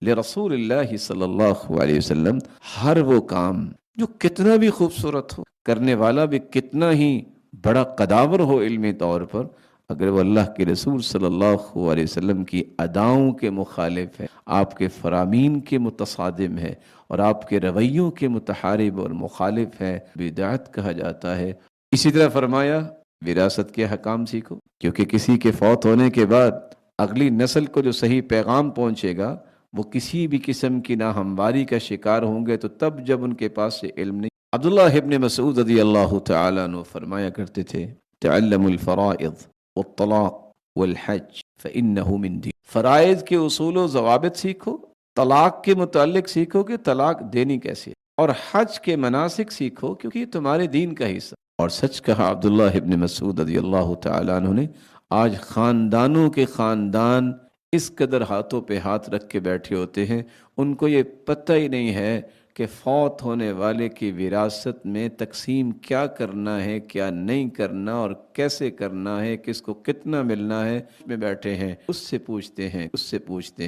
لرسول اللہ صلی اللہ علیہ وسلم، ہر وہ کام جو کتنا بھی خوبصورت ہو، کرنے والا بھی کتنا ہی بڑا قداور ہو علمی طور پر، اگر وہ اللہ کے رسول صلی اللہ علیہ وسلم کی اداؤں کے مخالف ہے، آپ کے فرامین کے متصادم ہے اور آپ کے رویوں کے متحارب اور مخالف ہے، بدعت کہا جاتا ہے۔ اسی طرح فرمایا وراثت کے حکام سیکھو، کیونکہ کسی کے فوت ہونے کے بعد اگلی نسل کو جو صحیح پیغام پہنچے گا وہ کسی بھی قسم کی ناہمواری کا شکار ہوں گے، تو تب جب ان کے پاس سے علم نہیں۔ عبداللہ ابن مسعود رضی اللہ تعالیٰ عنہ فرمایا کرتے تھے تعلموا الفرائض والطلاق والحج فإنه من دین، فرائض کے اصول و ضوابط سیکھو، طلاق کے متعلق سیکھو کہ طلاق دینی کیسی ہے، اور حج کے مناسک سیکھو کیونکہ یہ تمہارے دین کا حصہ۔ اور سچ کہا عبداللہ ابن مسعود رضی اللہ تعالیٰ عنہ نے، آج خاندانوں کے خاندان اس قدر ہاتھوں پہ ہاتھ رکھ کے بیٹھے ہوتے ہیں، ان کو یہ پتہ ہی نہیں ہے کہ فوت ہونے والے کی وراثت میں تقسیم کیا کرنا ہے، کیا نہیں کرنا، اور کیسے کرنا ہے، کس کو کتنا ملنا ہے، میں بیٹھے ہیں اس سے پوچھتے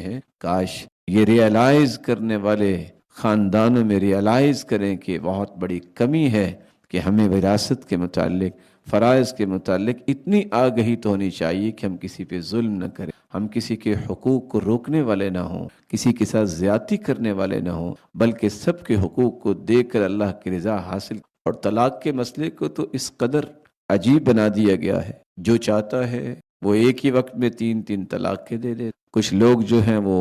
ہیں۔ کاش یہ ریئلائز کرنے والے خاندانوں میں ریئلائز کریں کہ بہت بڑی کمی ہے کہ ہمیں وراثت کے متعلق، فرائض کے متعلق اتنی آگہی تو ہونی چاہیے کہ ہم کسی پہ ظلم نہ کریں، ہم کسی کے حقوق کو روکنے والے نہ ہوں، کسی کے ساتھ زیادتی کرنے والے نہ ہوں، بلکہ سب کے حقوق کو دے کر اللہ کی رضا حاصل۔ اور طلاق کے مسئلے کو تو اس قدر عجیب بنا دیا گیا ہے، جو چاہتا ہے وہ ایک ہی وقت میں 3 طلاق کے دے دے۔ کچھ لوگ جو ہیں وہ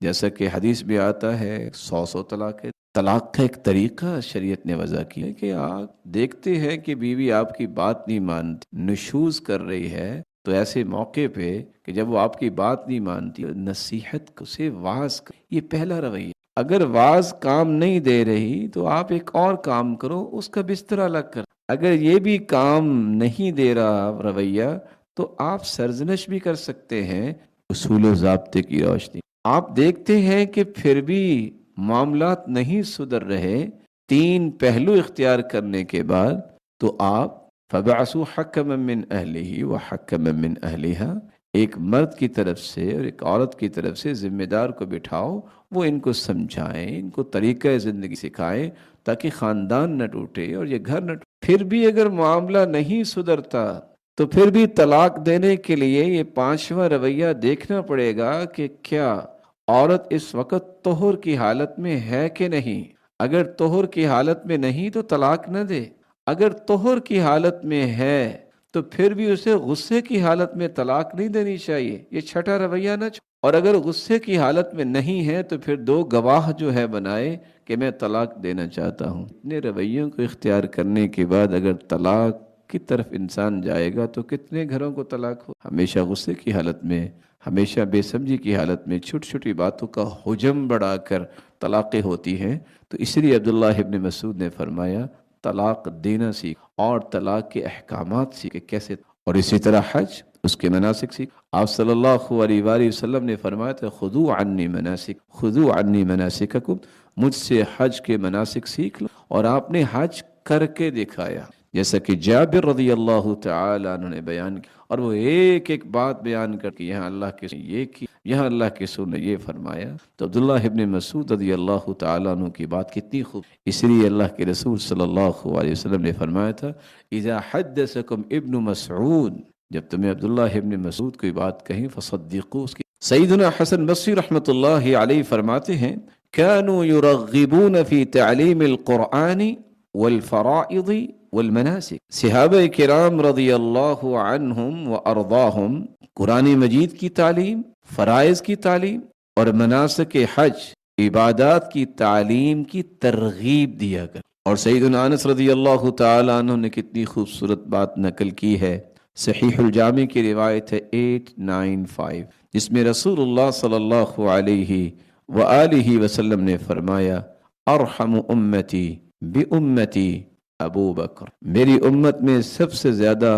جیسا کہ حدیث بھی آتا ہے 100 طلاق کے۔ طلاق کا ایک طریقہ شریعت نے وضع کیا ہے کہ آپ دیکھتے ہیں کہ بیوی آپ کی بات نہیں مانتی، نشوز کر رہی ہے، تو ایسے موقع پہ کہ جب وہ آپ کی بات نہیں مانتی، نصیحت کو سے واعظ کر، یہ پہلا رویہ۔ اگر واعظ کام نہیں دے رہی تو آپ ایک اور کام کرو، اس کا بستر الگ کر۔ اگر یہ بھی کام نہیں دے رہا رویہ تو آپ سرزنش بھی کر سکتے ہیں اصول و ضابطے کی روشنی۔ آپ دیکھتے ہیں کہ پھر بھی معاملات نہیں سدھر رہے، 3 پہلو اختیار کرنے کے بعد، تو آپ فَبَعْثُوا حَكَمًا مِّنْ أَهْلِهِ وَحَكَمًا مِّنْ أَهْلِهَا، ایک مرد کی طرف سے اور ایک عورت کی طرف سے ذمہ دار کو بٹھاؤ، وہ ان کو سمجھائیں، ان کو طریقہ زندگی سکھائیں تاکہ خاندان نہ ٹوٹے اور یہ گھر نہ ٹوٹے۔ پھر بھی اگر معاملہ نہیں سدھرتا تو پھر بھی طلاق دینے کے لیے یہ 5واں رویہ دیکھنا پڑے گا کہ کیا عورت اس وقت طہر کی حالت میں ہے کہ نہیں۔ اگر طہر کی حالت میں نہیں تو طلاق نہ دے، اگر طہر کی حالت میں ہے تو پھر بھی اسے غصے کی حالت میں طلاق نہیں دینی چاہیے، یہ 6واں رویہ نہ اور اگر غصے کی حالت میں نہیں ہے تو پھر 2 گواہ جو ہے بنائے کہ میں طلاق دینا چاہتا ہوں۔ اتنے رویوں کو اختیار کرنے کے بعد اگر طلاق کی طرف انسان جائے گا تو کتنے گھروں کو طلاق ہو۔ ہمیشہ غصے کی حالت میں، ہمیشہ بے سمجھی کی حالت میں چھوٹی چھوٹی باتوں کا حجم بڑھا کر طلاقیں ہوتی ہیں۔ تو اس لیے عبداللہ ابن مسعود نے فرمایا طلاق دینا سیکھ اور طلاق کے احکامات سیکھ کیسے، اور اسی طرح حج، اس کے مناسک سیکھ۔ آپ صلی اللہ علیہ وآلہ وسلم نے فرمایا تھا خذوا عنی مناسک، خذوا عنی مناسککم، مجھ سے حج کے مناسک سیکھ لو، اور آپ نے حج کر کے دکھایا، جیسا کہ جابر رضی اللہ تعالی عنہ نے بیان کیا، اور وہ ایک ایک بات بیان کر کے یہاں اللہ کے یہ کی، یہاں اللہ کے رسول نے یہ فرمایا۔ تو عبداللہ ابن مسعود رضی اللہ تعالی عنہ کی بات کتنی خوب، اس لیے اللہ کے رسول صلی اللہ علیہ وسلم نے فرمایا تھا اذا حدثکم ابن مسعود، جب تمہیں عبداللہ ابن مسعود کوئی بات کہیں فصدقوا اس کی۔ سیدنا حسن بصری رحمۃ اللہ علیہ فرماتے ہیں كانوا يرغبون في تعليم القرآن والفرائض والمناسك. صحابہ کرام رضی اللہ عنہم و ارضاہم قرآن مجید کی تعلیم، فرائض کی تعلیم اور مناسک حج عبادات کی تعلیم کی ترغیب دیا کر. اور سیدنا انس رضی اللہ تعالی عنہ نے کتنی خوبصورت بات نقل کی ہے. صحیح الجامع کی روایت ہے 895، جس میں رسول اللہ صلی اللہ علیہ وآلہ وسلم نے فرمایا ارحم امتی بامتی ابو بکر، میری امت میں سب سے زیادہ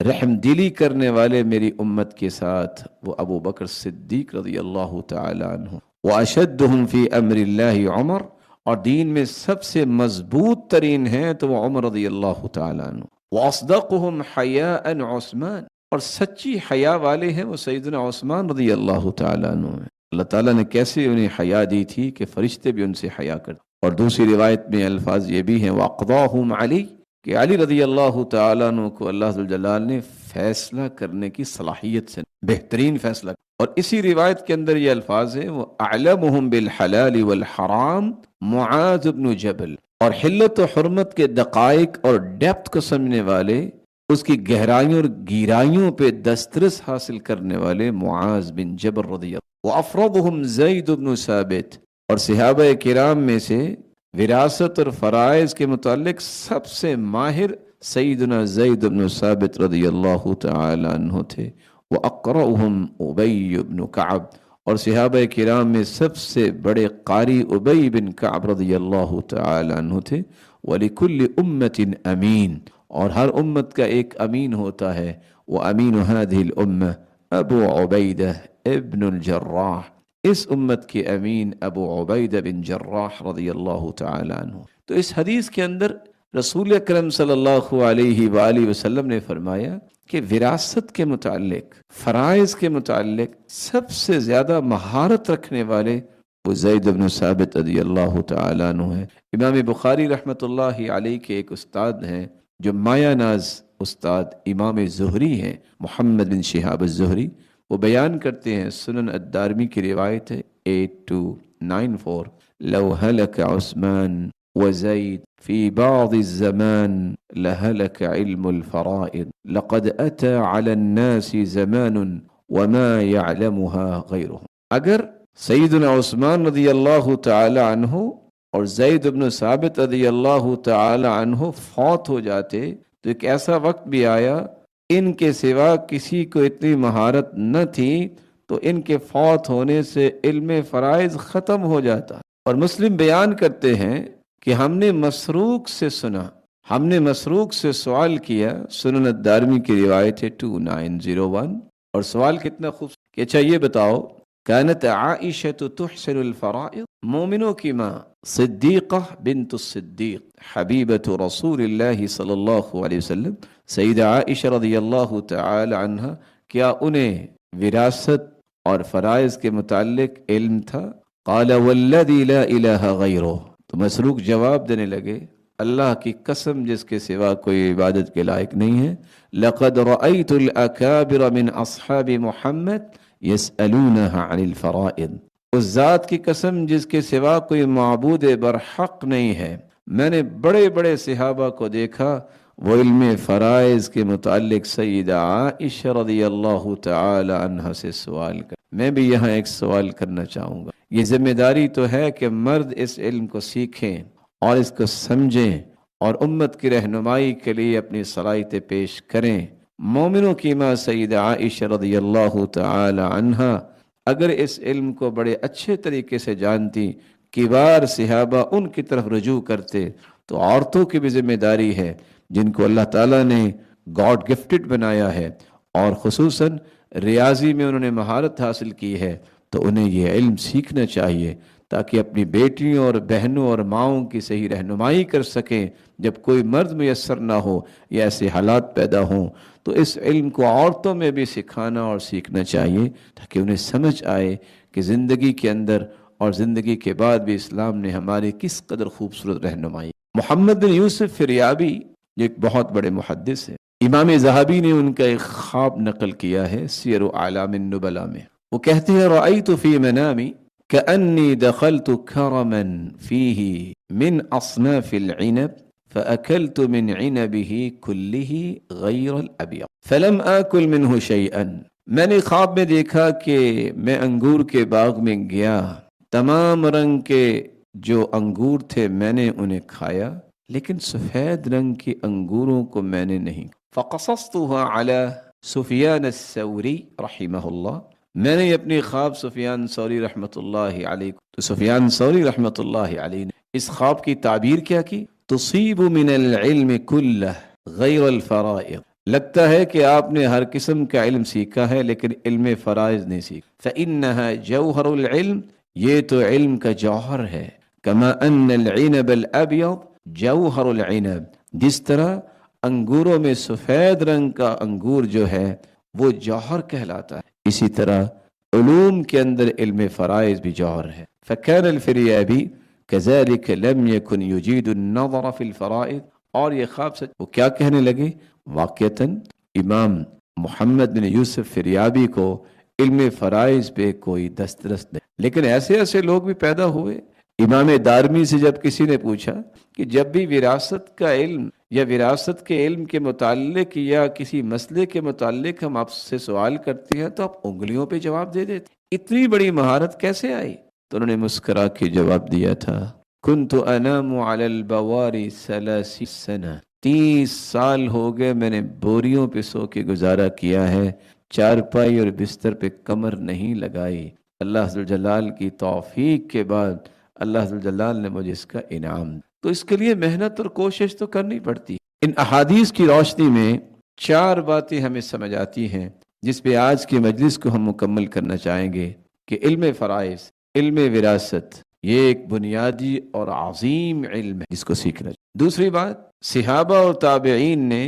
رحم دلی کرنے والے میری امت کے ساتھ وہ ابو بکر صدیق رضی اللہ تعالی عنہ. واشدہم فی امر اللہ عمر، اور دین میں سب سے مضبوط ترین ہیں تو وہ عمر رضی اللہ تعالی عنہ. واصدقہم حیاء عثمان، اور سچی حیا والے ہیں وہ سیدنا عثمان رضی اللہ تعالی عنہ ہیں. اللہ تعالیٰ نے کیسے انہیں حیا دی تھی کہ فرشتے بھی ان سے حیا کرتے. اور دوسری روایت میں الفاظ یہ بھی ہیں واقضاہم علی، کہ علی رضی اللہ تعالیٰ عنہ کو اللہ ذوالجلال نے فیصلہ کرنے کی صلاحیت سے بہترین فیصلہ. اور اسی روایت کے اندر یہ الفاظ ہیں وہ اعلمہم بالحلال والحرام معاذ بن جبل، اور حلت و حرمت کے دقائق اور ڈیپتھ کو سمجھنے والے، اس کی گہرائیوں اور گیرائیوں پہ دسترس حاصل کرنے والے معاذ بن جبل رضی اللہ. وافرضہم زید بن ثابت، اور صحابہ کرام میں سے وراثت اور فرائض کے متعلق سب سے ماہر سیدنا زید بن ثابت رضی اللہ تعالی عنہ تھے. وَأَقْرَأُهُمْ أُبَيُّ بْنُ كَعْبٍ، اور صحابہ کرام میں سب سے بڑے قاری ابی بن کعب رضی اللہ تعالی عنہ تھے. وَلِكُلِّ أُمَّةٍ أَمِينٌ، اور ہر امت کا ایک امین ہوتا ہے. وَأَمِينُ هَذِهِ الْأُمَّةِ أَبُو عُبَيْدَةَ ابن الجراح، اس امت کے امین ابو عبیدہ بن جراح رضی اللہ تعالی عنہ. تو اس حدیث کے اندر رسول اکرم صلی اللہ علیہ وآلہ وسلم نے فرمایا کہ وراثت کے متعلق، فرائض کے متعلق سب سے زیادہ مہارت رکھنے والے وہ زید بن ثابت رضی اللہ تعالیٰ عنہ ہے. امام بخاری رحمۃ اللہ علیہ کے ایک استاد ہیں جو مایہ ناز استاد امام زہری ہیں، محمد بن شہاب الزہری. وہ بیان کرتے ہیں، سنن الدارمی کی روایت ہے 8294، لو ہلک عثمان وزید في بعض الزمان لهلك علم الفرائض لقد أتى على الناس زمان وما يعلمها غيرهم. اگر سیدنا عثمان رضی اللہ تعالی عنہ اور زید بن ثابت رضی اللہ تعالی عنہ فوت ہو جاتے تو ایک ایسا وقت بھی آیا ان کے سوا کسی کو اتنی مہارت نہ تھی تو ان کے فوت ہونے سے علم فرائض ختم ہو جاتا. اور مسلم بیان کرتے ہیں کہ ہم نے مسروق سے سنا، ہم نے مسروق سے سوال کیا. سنن الدارمی کی روایت ہے 2901. اور سوال کتنا خوبصورت کہ اچھا یہ بتاؤ، کانت عائشہ تحسن الفرائض، مومنوں کی ماں صدیقہ بنت الصدیق حبیبۃ رسول اللہ صلی اللہ علیہ وسلم سیدہ عائشہ رضی اللہ تعالی عنہ، کیا انہیں وراثت اور فرائض کے متعلق علم تھا؟ قال والذی لا الہ غیرہ، تو مسروق جواب دینے لگے اللہ کی قسم جس کے سوا کوئی عبادت کے لائق نہیں ہے. لقد رأيت الأكابر من اصحاب محمد يسألونها عن الفرائض، اس ذات کی قسم جس کے سوا کوئی معبود برحق نہیں ہے، میں نے بڑے بڑے صحابہ کو دیکھا وہ علم فرائض کے متعلق سیدہ عائشہ رضی اللہ تعالی عنہ سے سوال کر. میں بھی یہاں ایک سوال کرنا چاہوں گا. یہ ذمہ داری تو ہے کہ مرد اس علم کو سیکھیں اور اس کو سمجھیں اور امت کی رہنمائی کے لیے اپنی صلاحیتیں پیش کریں. مومنوں کی ماں سیدہ عائشہ رضی اللہ تعالی عنہ اگر اس علم کو بڑے اچھے طریقے سے جانتی، کبار صحابہ ان کی طرف رجوع کرتے، تو عورتوں کی بھی ذمہ داری ہے جن کو اللہ تعالیٰ نے گاڈ گفٹڈ بنایا ہے اور خصوصاً ریاضی میں انہوں نے مہارت حاصل کی ہے، تو انہیں یہ علم سیکھنا چاہیے تاکہ اپنی بیٹیوں اور بہنوں اور ماؤں کی صحیح رہنمائی کر سکیں. جب کوئی مرد میسر نہ ہو یا ایسے حالات پیدا ہوں تو اس علم کو عورتوں میں بھی سکھانا اور سیکھنا چاہیے تاکہ انہیں سمجھ آئے کہ زندگی کے اندر اور زندگی کے بعد بھی اسلام نے ہماری کس قدر خوبصورت رہنمائی. محمد بن یوسف فریابی جو ایک بہت بڑے محدث ہیں، امام ذہبی نے ان کا ایک خواب نقل کیا ہے سیر اعلام النبلاء میں. وہ کہتے ہیں رأیت فی منامی كأني دخلت كرما فيه من أصناف العنب فأكلت من عنبه كله غير الأبيض فلم آكل منه شيئا. میں نے خواب میں دیکھا کہ میں انگور کے باغ میں گیا، تمام رنگ کے جو انگور تھے میں نے انہیں کھایا، لیکن سفید رنگ کے انگوروں کو میں نے نہیں. فقصصتها على سفیان الثوری رحمہ اللہ، میں نے اپنی خواب سفیان ثوری رحمۃ اللہ علیہ، تو سفیان ثوری رحمۃ اللہ علیہ نے اس خواب کی تعبیر کیا کی؟ تصیب من العلم کلہ غیر الفرائض، لگتا ہے کہ آپ نے ہر قسم کا علم سیکھا ہے لیکن علم فرائض نہیں سیکھا. فإنها جوہر العلم، یہ تو علم کا جوہر ہے. کما ان العنب الابیض جوہر العنب، جس طرح انگوروں میں سفید رنگ کا انگور جو ہے وہ جوہر کہلاتا ہے، اسی طرح علوم کے اندر علم فرائض بھی جوہر ہے. فكان الفریابی كذلك لم يكن يجيد النظر في الفرائض، اور یہ خواب سچ. وہ کیا کہنے لگے؟ واقعتاً امام محمد بن یوسف فریابی کو علم فرائض پہ کوئی دسترس نہیں، لیکن ایسے ایسے لوگ بھی پیدا ہوئے. امام دارمی سے جب کسی نے پوچھا کہ جب بھی وراثت کا علم یا وراثت کے علم کے متعلق یا کسی مسئلے کے متعلق ہم آپ سے سوال کرتے ہیں تو آپ انگلیوں پہ جواب دے دیتے، اتنی بڑی مہارت کیسے آئی؟ تو انہوں نے مسکرا کے جواب دیا تھا، کنت انام علی البواری 30 سنہ، 30 سال ہو گئے میں نے بوریوں پہ سو کے گزارا کیا ہے، چارپائی اور بستر پہ کمر نہیں لگائی. اللہ ذوالجلال کی توفیق کے بعد اللہ ذوالجلال نے مجھے اس کا انعام. تو اس کے لیے محنت اور کوشش تو کرنی پڑتی. ان احادیث کی روشنی میں 4 باتیں ہمیں سمجھ آتی ہیں جس پہ آج کی مجلس کو ہم مکمل کرنا چاہیں گے کہ علم فرائض، علم وراثت، یہ ایک بنیادی اور عظیم علم ہے جس کو سیکھنا چاہیے. دوسری بات، صحابہ اور تابعین نے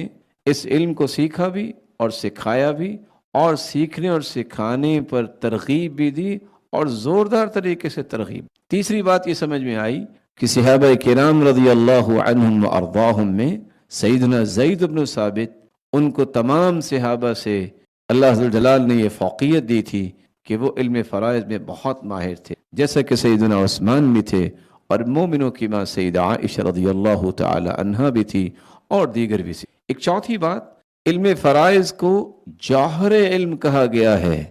اس علم کو سیکھا بھی اور سکھایا بھی، اور سیکھنے اور سکھانے پر ترغیب بھی دی اور زوردار طریقے سے ترغیب. تیسری بات یہ سمجھ میں آئی کہ صحابہ کرام رضی اللہ عنہم و ارضاہم میں سیدنا زید بن ثابت، ان کو تمام صحابہ سے اللہ ذوالجلال نے یہ فوقیت دی تھی کہ وہ علم فرائض میں بہت ماہر تھے، جیسا کہ سیدنا عثمان بھی تھے، اور مومنوں کی ماں سیدہ عائشہ رضی اللہ تعالی عنہا بھی تھی، اور دیگر بھی تھی. ایک چوتھی بات، علم فرائض کو جوہر علم کہا گیا ہے